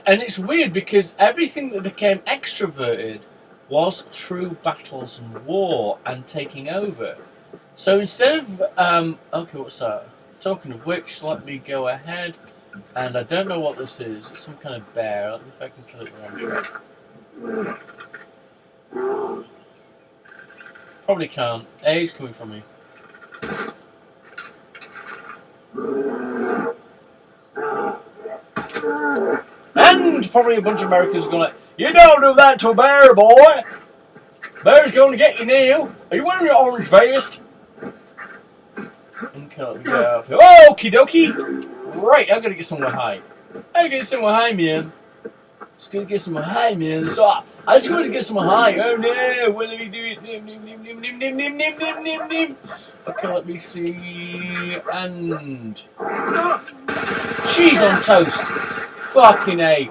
And it's weird because everything that became extroverted was through battles and war and taking over. So instead of okay, what's that? Talking of which, let me go ahead. And I don't know what this is. It's some kind of bear. Let me see if I can kill it one shot. Probably can't. He's coming from me. And probably a bunch of Americans are going like, you don't do that to a bear, boy. Bear's going to get you now. Are you wearing your orange vest? Okay, let me get out of here. Oh, okie dokie. Right, I'm going to get somewhere high. I'm going to get somewhere high, man. Just going to get somewhere high, man. So I just going to get somewhere high. Oh no, what let me do it? Okay, let me see. And cheese on toast. Fucking A.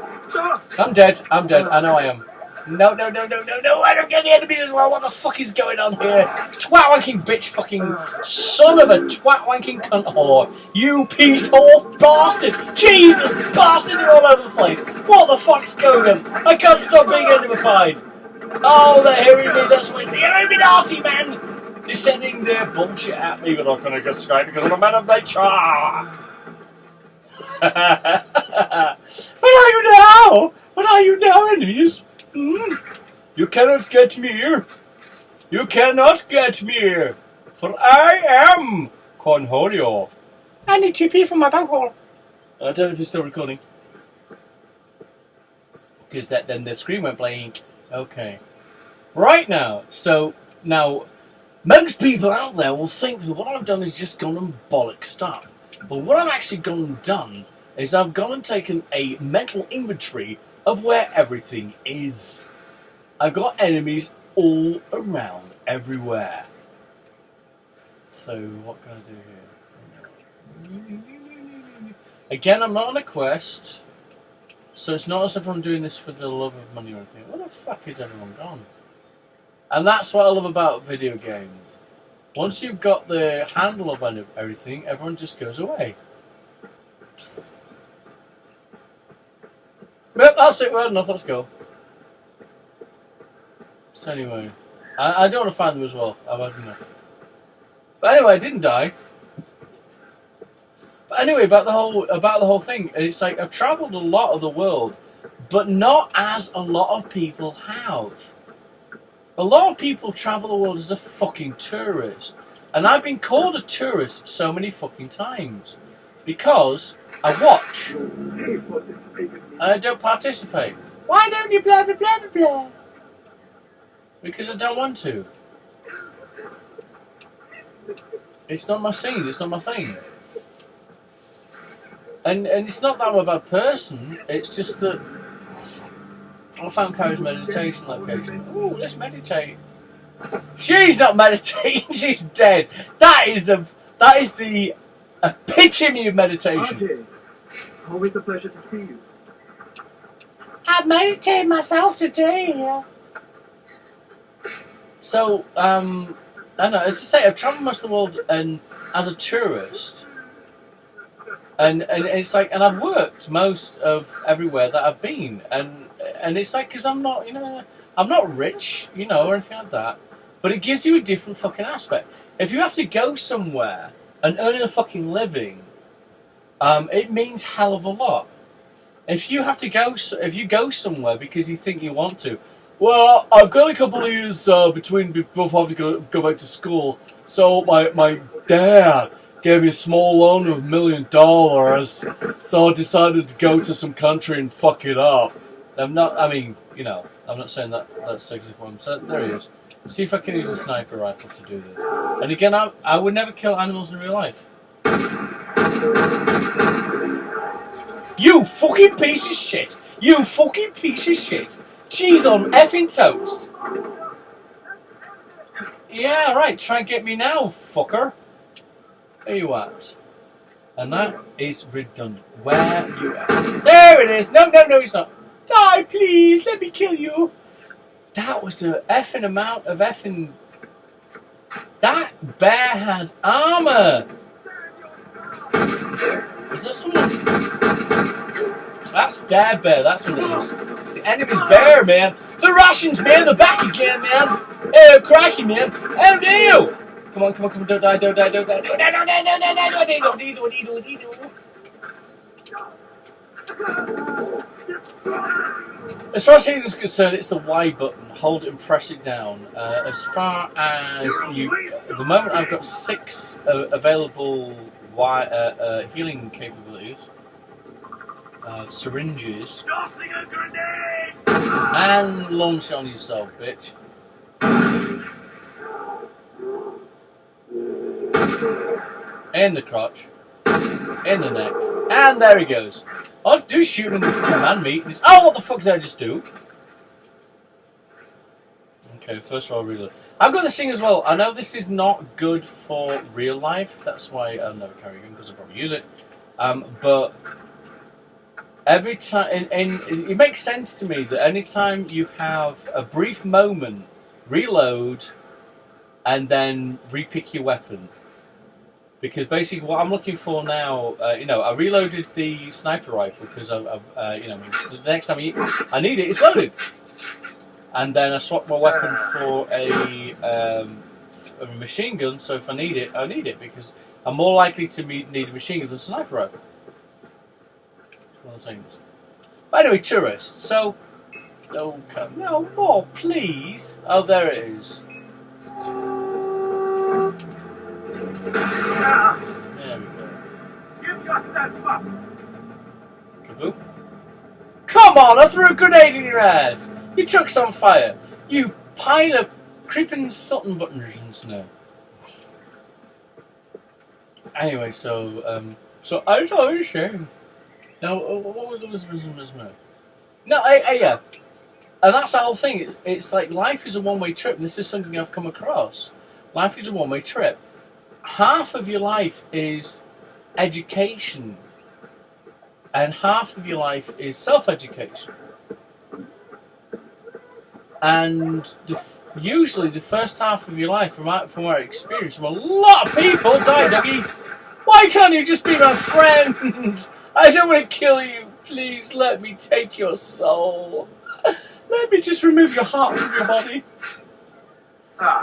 I'm dead. I know I am. No. I don't get the enemies as well. What the fuck is going on here? Twat wanking bitch fucking son of a twat wanking cunt whore. You piece whore bastard. Jesus bastard, they're all over the place. What the fuck's going on? I can't stop being enemified. Oh, they're hearing me. That's why it's the Illuminati, man. They're sending their bullshit at me, but I'm going to get scared because I'm a man of nature. What are you now, enemies? You cannot get me here. You cannot get me here. For I am Cornholio. I need TP from my bunghole. I don't know if it's still recording. Because then the screen went blank. Okay. Right now. So, now, most people out there will think that what I've done is just gone and bollocksed up. But what I've actually gone and done is I've gone and taken a mental inventory of where everything is. I've got enemies all around, everywhere. So, what can I do here? Again, I'm not on a quest, so it's not as if I'm doing this for the love of money or anything. Where the fuck is everyone gone? And that's what I love about video games. Once you've got the handle of everything, everyone just goes away. Well, that's it, well enough, let's go. So anyway, I don't want to find them as well, I've had enough. But anyway, I didn't die. But anyway, about the whole thing, it's like I've travelled a lot of the world, but not as a lot of people have. A lot of people travel the world as a fucking tourist, and I've been called a tourist so many fucking times because I watch and I don't participate. Why don't you blah blah blah blah blah? Because I don't want to. It's not my scene. It's not my thing. And it's not that I'm a bad person. It's just that I found Carrie's meditation location. Ooh, let's meditate. She's not meditating. She's dead. That is the epitome of meditation. RJ, always a pleasure to see you. I meditated myself today. Yeah. So I don't know. As I say, I've travelled most of the world and as a tourist. And it's like, and I've worked most of everywhere that I've been, and it's like, because I'm not, I'm not rich, or anything like that, but it gives you a different fucking aspect. If you have to go somewhere and earn a fucking living, it means hell of a lot. If you go somewhere because you think you want to, well, I've got a couple of years between before I have to go back to school, so my dad gave me a small loan of $1 million, so I decided to go to some country and fuck it up. I'm not saying that's exactly what I'm saying. There he is. See if I can use a sniper rifle to do this. And again, I would never kill animals in real life. You fucking piece of shit! You fucking piece of shit! Cheese on effing toast! Yeah, right, try and get me now, fucker. Where you at? And that is redundant. Where you at? There it is! No, it's not. Die, please! Let me kill you! That was the effing amount of effing... That bear has armour! Is that someone's... That's their bear, that's what it is. It's the enemy's bear, man! The Russians, man! They're back again, man! Oh, crikey, man! Oh, no! Come on, don't die. As far as healing is concerned, it's the Y button. Hold it and press it down. As far as at the moment I've got 6 available healing capabilities. Syringes. And launch it on yourself, bitch. In the crotch, in the neck, and there he goes. All I have to do is shoot him in the fucking man meat. Oh, what the fuck did I just do? Okay, first of all, reload. I've got this thing as well. I know this is not good for real life. That's why I'll never carry it because I'll probably use it. But every time, and it makes sense to me that anytime you have a brief moment, reload, and then repick your weapon. Because basically, what I'm looking for now, I reloaded the sniper rifle because the next time I need it, it's loaded. And then I swapped my weapon for a machine gun. So if I need it, I need it because I'm more likely to need a machine gun than a sniper rifle. It's one of the things. But anyway, tourists. So, no more, please. Oh, there it is. There we go. Give yourself up. Kaboom. Come on, I threw a grenade in your ass! Your truck's on fire! You pile of creeping Sutton buttons and snow. Anyway, so I thought it was a shame. Now, what was Elizabeth's move? No, yeah. And that's the whole thing. It's like life is a one-way trip, and this is something I've come across. Life is a one-way trip. Half of your life is education, and half of your life is self-education. And usually the first half of your life, from our experience, from a lot of people, die, Dougie. Why can't you just be my friend? I don't want to kill you. Please let me take your soul. Let me just remove your heart from your body.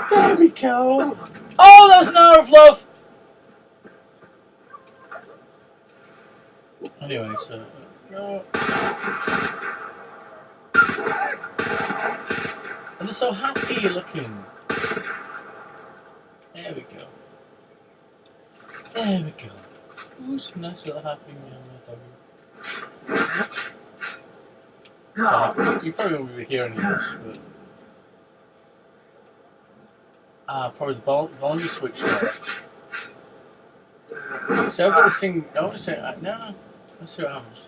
There we go. Oh, that was an hour of love. Anyway, so no. And they're so happy looking. There we go. There we go. Who's a nice little happy meal, doggy? So, you probably won't be hearing this, but probably the volume switch there. So I've got this thing. I want to say no. Let's see what happens.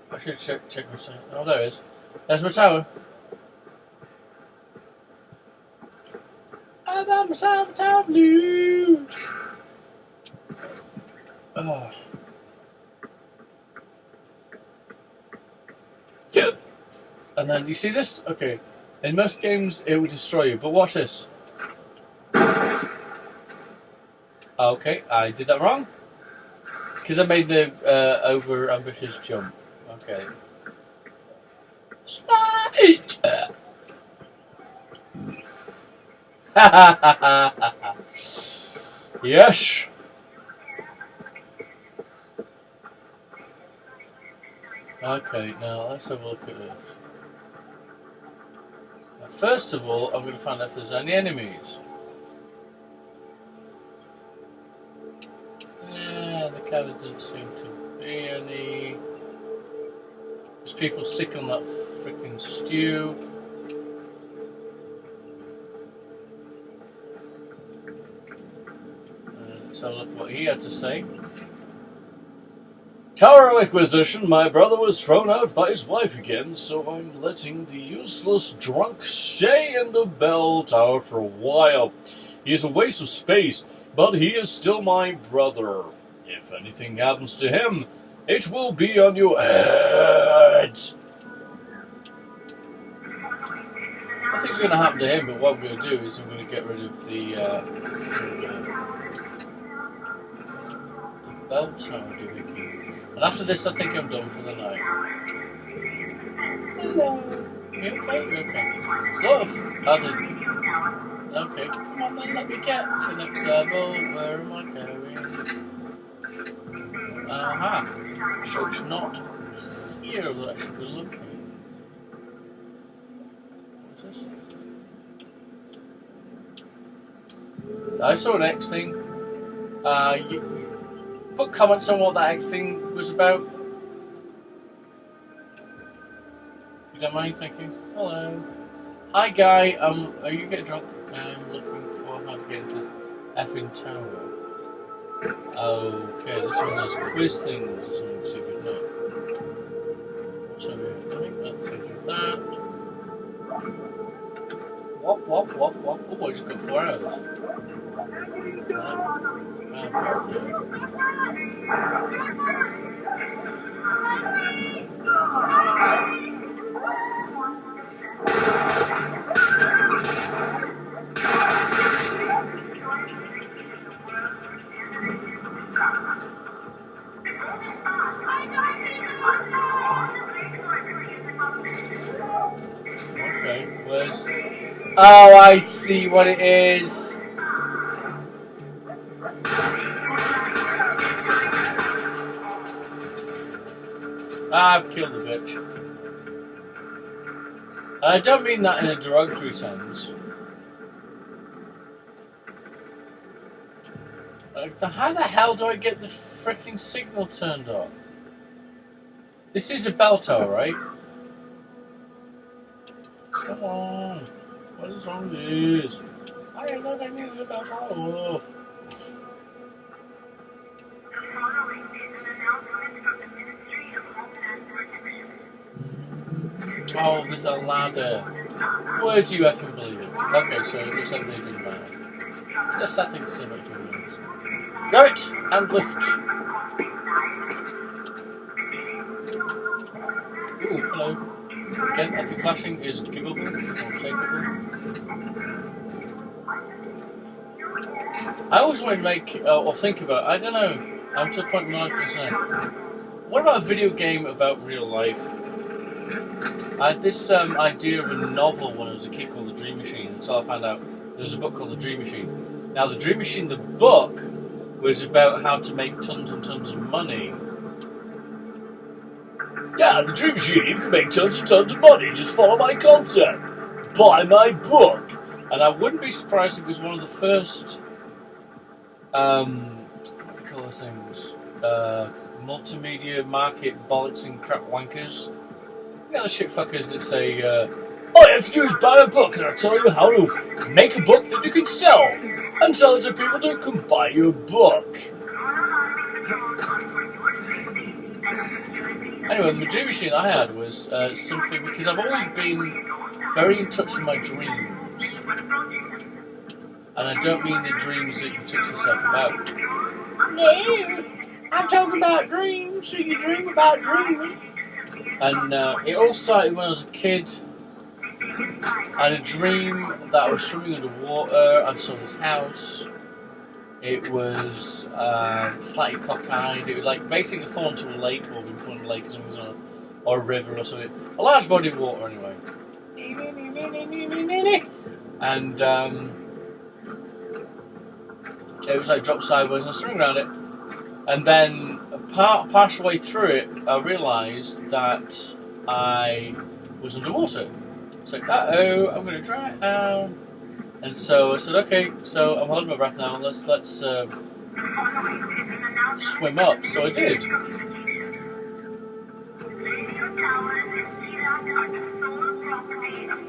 I should check my sound. Oh, there it is. There's my tower. I found myself a tower of loot. Oh. And then you see this? Okay. In most games, it will destroy you. But watch this. Okay, I did that wrong. Because I made the over-ambitious jump. Okay. Slide! Yes! Okay, now let's have a look at this. Now, first of all, I'm going to find out if there's any enemies. Yeah, the cabin doesn't seem to be any. There's people sick on that freaking stew. Let's have a look what he had to say. Tower acquisition, my brother was thrown out by his wife again, so I'm letting the useless drunk stay in the bell tower for a while. He is a waste of space, but he is still my brother. If anything happens to him, it will be on your heads. Nothing's going to happen to him, but what I'm going to do is I'm going to get rid of the bell tower doohickey. And after this, I think I'm done for the night. Hello. You okay? You okay? It's a lot of other... Okay, come on then, let me get to the next level. Where am I going? Aha. So it's not here that I should be looking. What's this? I saw an X thing. Put comments on what that X thing was about. You don't mind? Thank you. Hello. Hi, guy. Are you getting drunk? I'm looking for how to get into this effing tower. Okay, this one has quiz things or something stupid. No. What's over here? Nothing. Let's do that. Wop, wop, wop, wop. Oh, I just got 4 hours. Okay, where's... Oh, I see what it is. I've killed the bitch. I don't mean that in a derogatory sense. How the hell do I get the freaking signal turned on? This is a bell tower, right? Come on. What is wrong with this? I don't know that means a bell tower. Oh, there's a ladder. Would you effing believe it? Okay, so it looks like they didn't mind. Just something similar to this. Grab it and lift. Ooh, hello. Again, I think flashing is giveable or takeable. I always want to make or think about. I don't know. I'm to the point 9%. What about a video game about real life? I had this idea of a novel when I was a kid called The Dream Machine, until I found out there's a book called The Dream Machine. Now, The Dream Machine, the book, was about how to make tons and tons of money. Yeah, The Dream Machine, you can make tons and tons of money. Just follow my concept. Buy my book. And I wouldn't be surprised if it was one of the first, what do you call those things? Multimedia market bollocks and crap wankers. You know the shit fuckers that say, all you have to do is buy a book and I'll tell you how to make a book that you can sell. And sell it to people that can buy your book. Anyway, the Dream Machine I had was something, because I've always been very in touch with my dreams. And I don't mean the dreams that you touch yourself about. No, I'm talking about dreams, so you dream about dreaming. And it all started when I was a kid. I had a dream that I was swimming underwater. I saw this house. It was slightly cockeyed. It was like basically fallen to a lake, or we call it a lake or something, or a river or something. A large body of water, anyway. And it was like dropped sideways, and I was swimming around it. And then partial way through it, I realised that I was underwater. It's like, uh-oh, I'm going to drown now. And so I said, okay, so I'm holding my breath now, and let's swim up. So I did.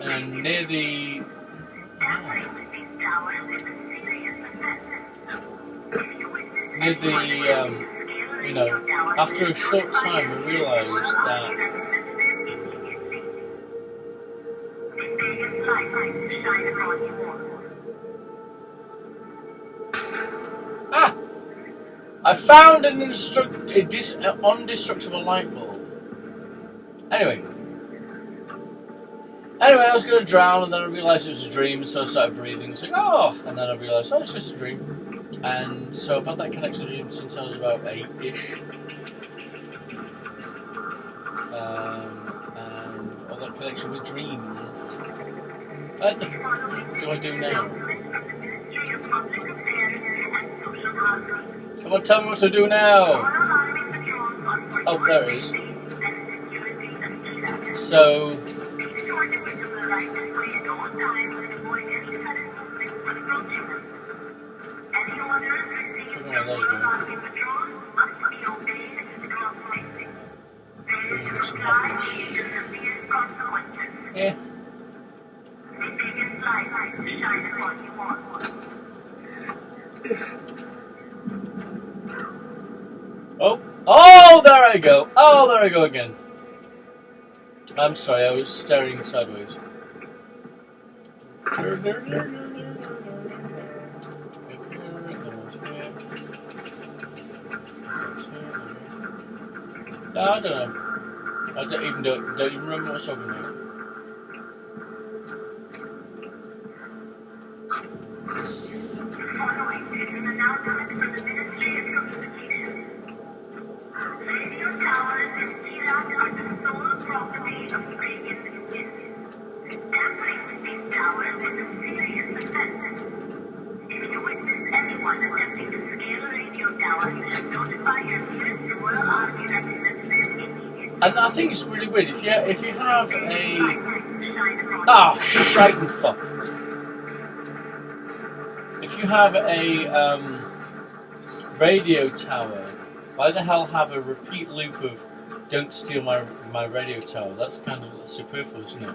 And near the... you know, after a short time I realised that I found an undestructible light bulb. Anyway, I was going to drown, and then I realised it was a dream, and so I started breathing. It's like, oh! And then I realised, oh, it's just a dream. And so I've had that connection to dreams since I was about 8-ish. And all that connection with dreams. What the f do I do now? Come on, tell me what to do now! Oh, there it is. So... Yeah. Oh, there I go. Oh, there I go again. I'm sorry, I was staring sideways. No, I don't know. I don't even remember what I was talking about. And I think it's really weird if you have a shite and fuck. If you have a radio tower, why the hell have a repeat loop of "Don't steal my radio tower"? That's kind of superfluous, isn't it?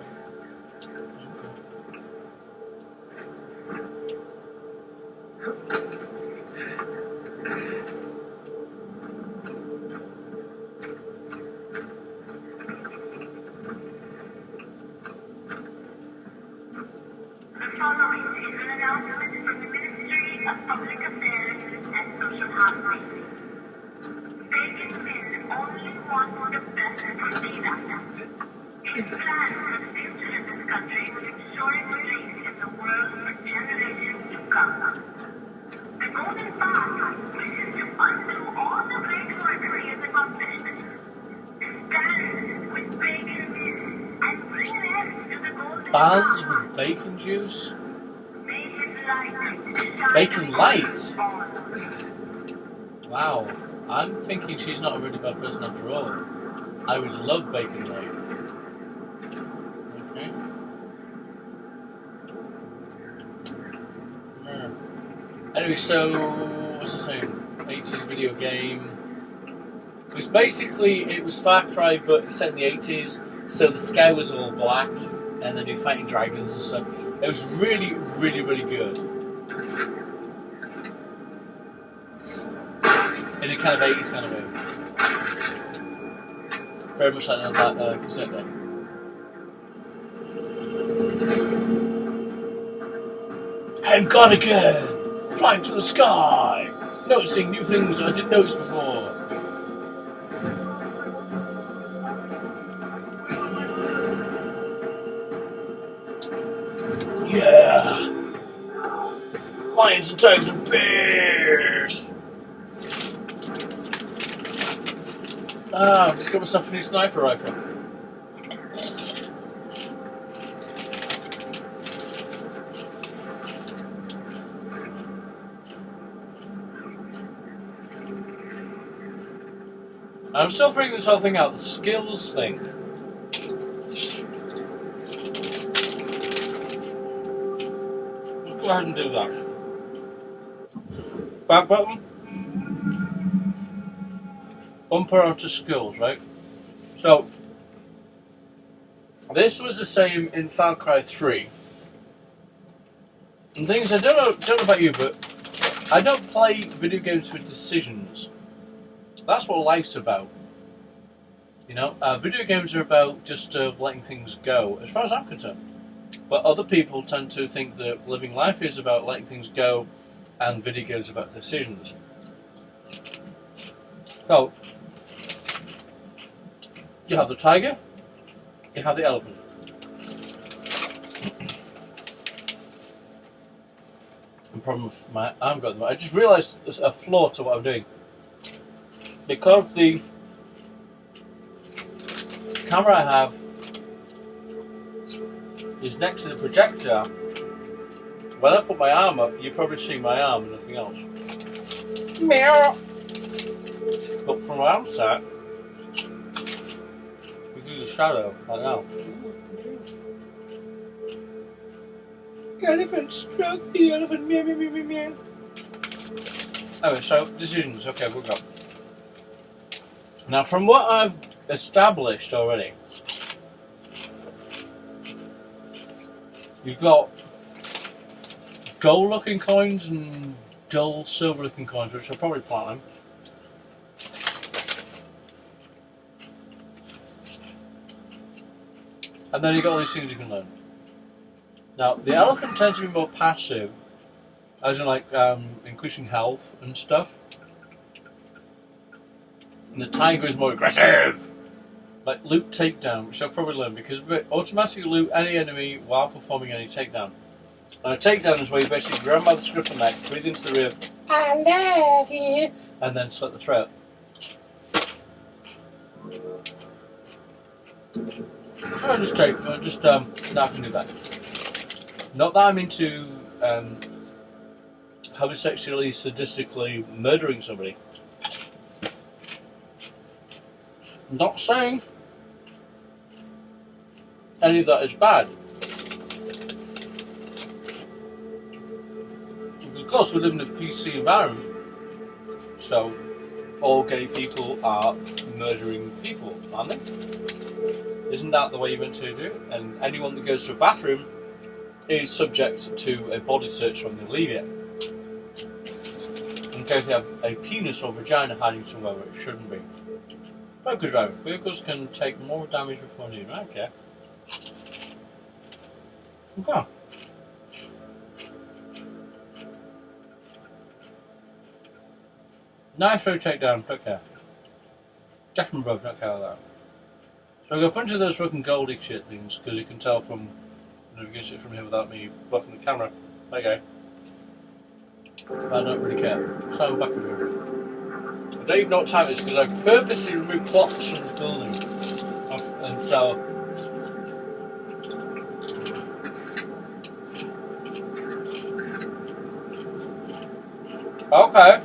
Bands with bacon juice? Bacon light? Wow. I'm thinking she's not a really bad person after all. I would love bacon light. Okay. Anyway, so what's I saying? 80s video game. It was basically, it was Far Cry, but set in the 80s. So the sky was all black, and then you're fighting dragons and stuff. It was really, really, really good. In a kind of 80s kind of way. Very much like that cassette deck. And gone again! Flying through the sky! Noticing new things I didn't notice before. Yeah! Lions and tigers and bears! Ah, I've just got myself a new sniper rifle. I'm still figuring this whole thing out, the skills thing. Let's go ahead and do that. Back button. Bumper onto skills, right? So, this was the same in Far Cry 3. And things I don't know about you, but I don't play video games for decisions. That's what life's about. You know, video games are about just letting things go, as far as I'm concerned. But other people tend to think that living life is about letting things go, and video games about decisions. So, you have the tiger, you have the elephant. The problem with my arm got them. I just realised there's a flaw to what I'm doing. Because the camera I have is next to the projector, when I put my arm up, you probably see my arm and nothing else. Meow. But from where I'm sat, you see the shadow, like now. Elephant stroke the elephant, meow, meow, meow, meow, meow. Anyway, so decisions. Okay, we'll go. Now, from what I've established already, you've got gold-looking coins and dull silver-looking coins, which are probably platinum. And then you've got all these things you can learn. Now, the elephant tends to be more passive, as in like increasing health and stuff. And the tiger is more aggressive, like loot takedown, which I'll probably learn because it automatically loot any enemy while performing any takedown. And a takedown is where you basically grab by the scruff of the neck, breathe into the rear, I love you, and then slit the throat. So I just take, now I can do that. Not that I'm into homosexually, sadistically murdering somebody. I'm not saying any of that is bad. Of course, we live in a PC environment, so all gay people are murdering people, aren't they? Isn't that the way you're meant to do it? And anyone that goes to a bathroom is subject to a body search when they leave it, in case they have a penis or vagina hiding somewhere where it shouldn't be. Focus driving. Vehicles can take more damage before needing. Okay. Okay. Nice road takedown. Okay. Jackman Road. Don't care about that. So I've got a bunch of those fucking goldy shit things because you can tell from navigation from here without me blocking the camera. Okay. I don't really care. So I'm back in here. I don't even know what time it is because I purposely removed clocks from the building. And so Okay.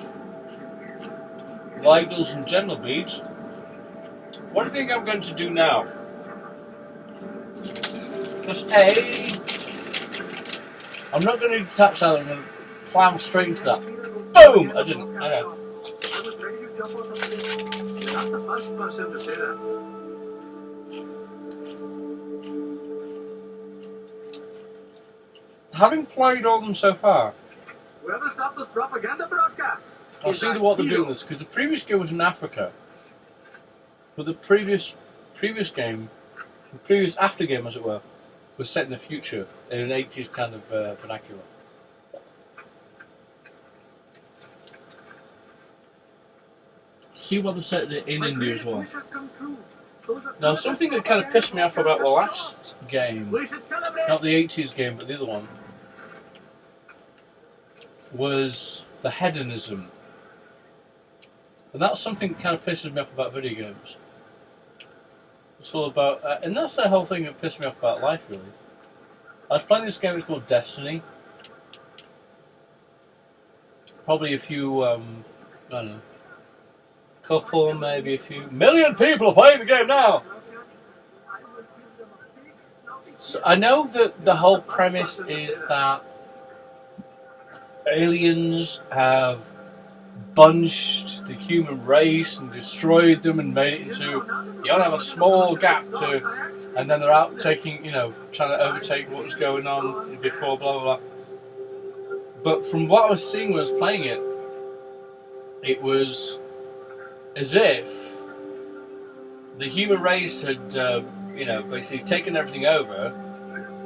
Gliders and general beads. What do you think I'm going to do now? Just I'm not going to detach that, I'm going to plow straight into that. Boom! I didn't. I know. I was ready to jump on the stairs. You're not the first person to say that. Having played all of them so far, Whoever stopped those propaganda broadcasts? I'll see what they're doing this, because the previous game was in Africa. But the previous game, the previous after game as it were, was set in the future, in an 80s kind of vernacular. See what they set in India as well. Now, something that kind of pissed me off about the last game, not the 80s game, but the other one, was the hedonism. And that's something that kind of pisses me off about video games. It's all about, and that's the whole thing that pissed me off about life, really. I was playing this game, it's called Destiny. Probably a few, I don't know, couple, maybe a few million people are playing the game now! So I know that the whole premise is that aliens have bunched the human race and destroyed them and made it into, you only have a small gap to, and then they're out taking, you know, trying to overtake what was going on before, blah blah blah. But from what I was seeing when I was playing it, it was as if the human race had, you know, basically taken everything over,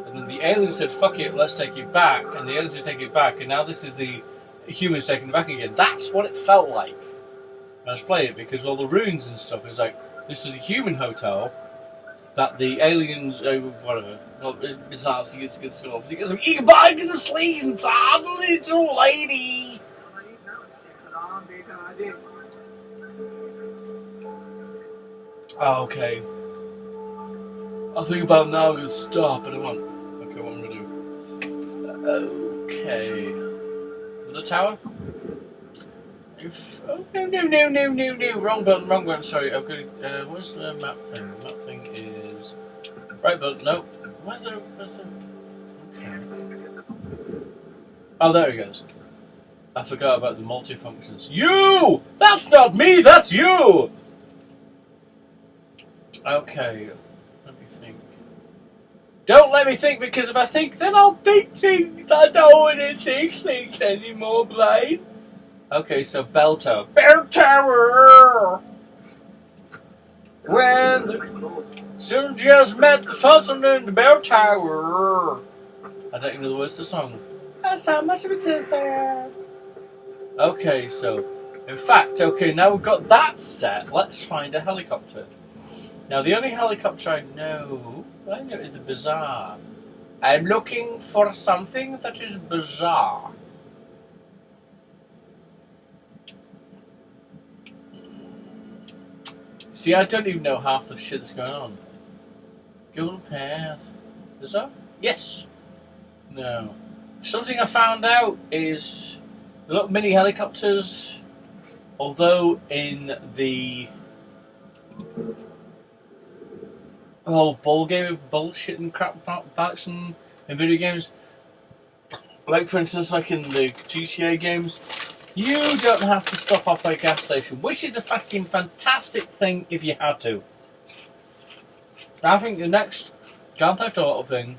and then the aliens said, fuck it, let's take it back, and the aliens would take it back, and now this is the humans taking it back again. That's what it felt like when I was playing it, because all the ruins and stuff, it was like, this is a human hotel that the aliens, whatever, it's not, so it's good stuff. You get some eat-bug in the sleep and little lady. Oh, okay. I'll think about it now, I'm going to stop, but I won't. Okay, what am I going to do? Okay. The tower? Oh, no. Wrong button, sorry. I've got, where's the map thing? The map thing is... Right button, no. Where's the... Okay. Oh, there he goes. I forgot about the multi-functions. You! That's not me, that's you! Okay, let me think. Don't let me think, because if I think, then I'll think things. I don't want to think things anymore, Blade. Okay, so Bell Tower. Bell Tower! When the soldiers met the fussing in the Bell Tower. I don't even know the words to the song. That's how much of it is there. Okay, so, in fact, okay, now we've got that set, let's find a helicopter. Now, the only helicopter I know is the bizarre. I'm looking for something that is bizarre. See, I don't even know half the shit that's going on. Golden Path. Is that? Yes! No. Something I found out is the little mini helicopters, although in the whole ball game of bullshit and crap backs in video games, like for instance, like in the GTA games, you don't have to stop off at a gas station, which is a fucking fantastic thing if you had to. I think the next Grand Theft Auto thing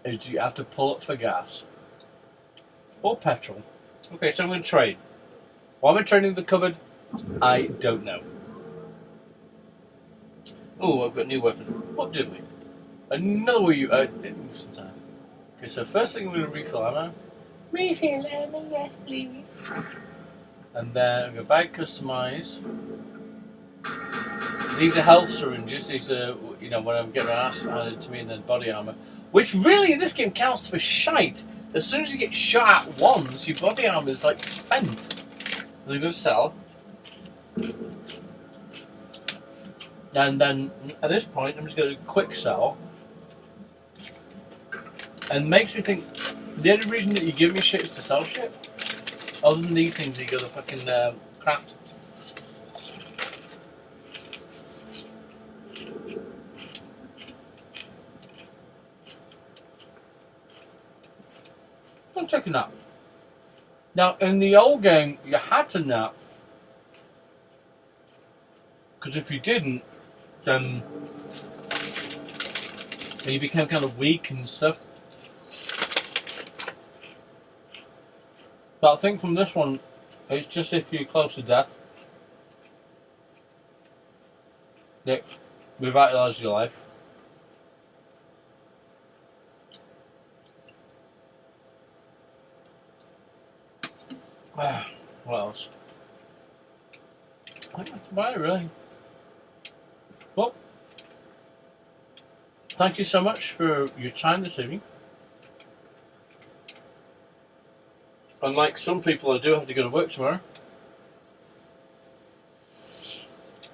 is you have to pull up for gas. Or petrol. Okay, so I'm going to trade. Why am I trading the cupboard? I don't know. Oh, I've got a new weapon. What did we? Another way you... didn't move some time. Okay, so first thing we're going to refill ammo. Refill ammo, yes please. And then I'm going to back customize. These are health syringes. These are, you know, when I'm getting an ass added to me, and then body armor. Which really in this game counts for shite. As soon as you get shot at once, your body armor is like spent. They're going to sell. And then at this point, I'm just going to quick sell. And makes me think the only reason that you give me shit is to sell shit. Other than these things, you got to fucking craft. I'm checking that. Now, in the old game, you had to nap. Because if you didn't, then you became kind of weak and stuff. But I think from this one, it's just if you're close to death, it revitalizes your life. What else? I think that's about it, really. Well, thank you so much for your time this evening. Unlike some people, I do have to go to work tomorrow.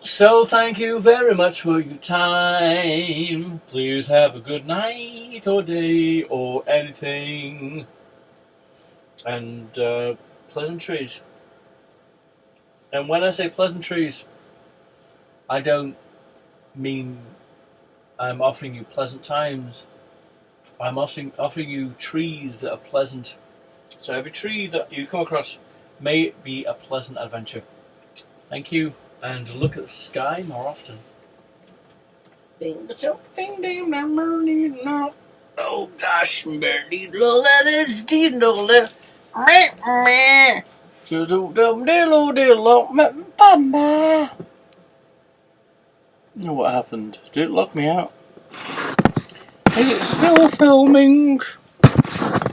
So thank you very much for your time. Please have a good night or day or anything. And pleasantries. And when I say pleasantries, I don't mean I'm offering you pleasant times. I'm offering you trees that are pleasant. So every tree that you come across, may it be a pleasant adventure. Thank you, and look at the sky more often. Oh gosh, birdie, let us diddle it. Oh, what happened? Did it lock me out? Is it still filming?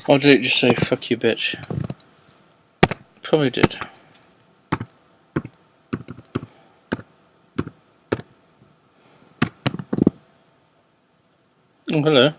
Or did it just say, fuck you bitch? Probably did. Oh, hello.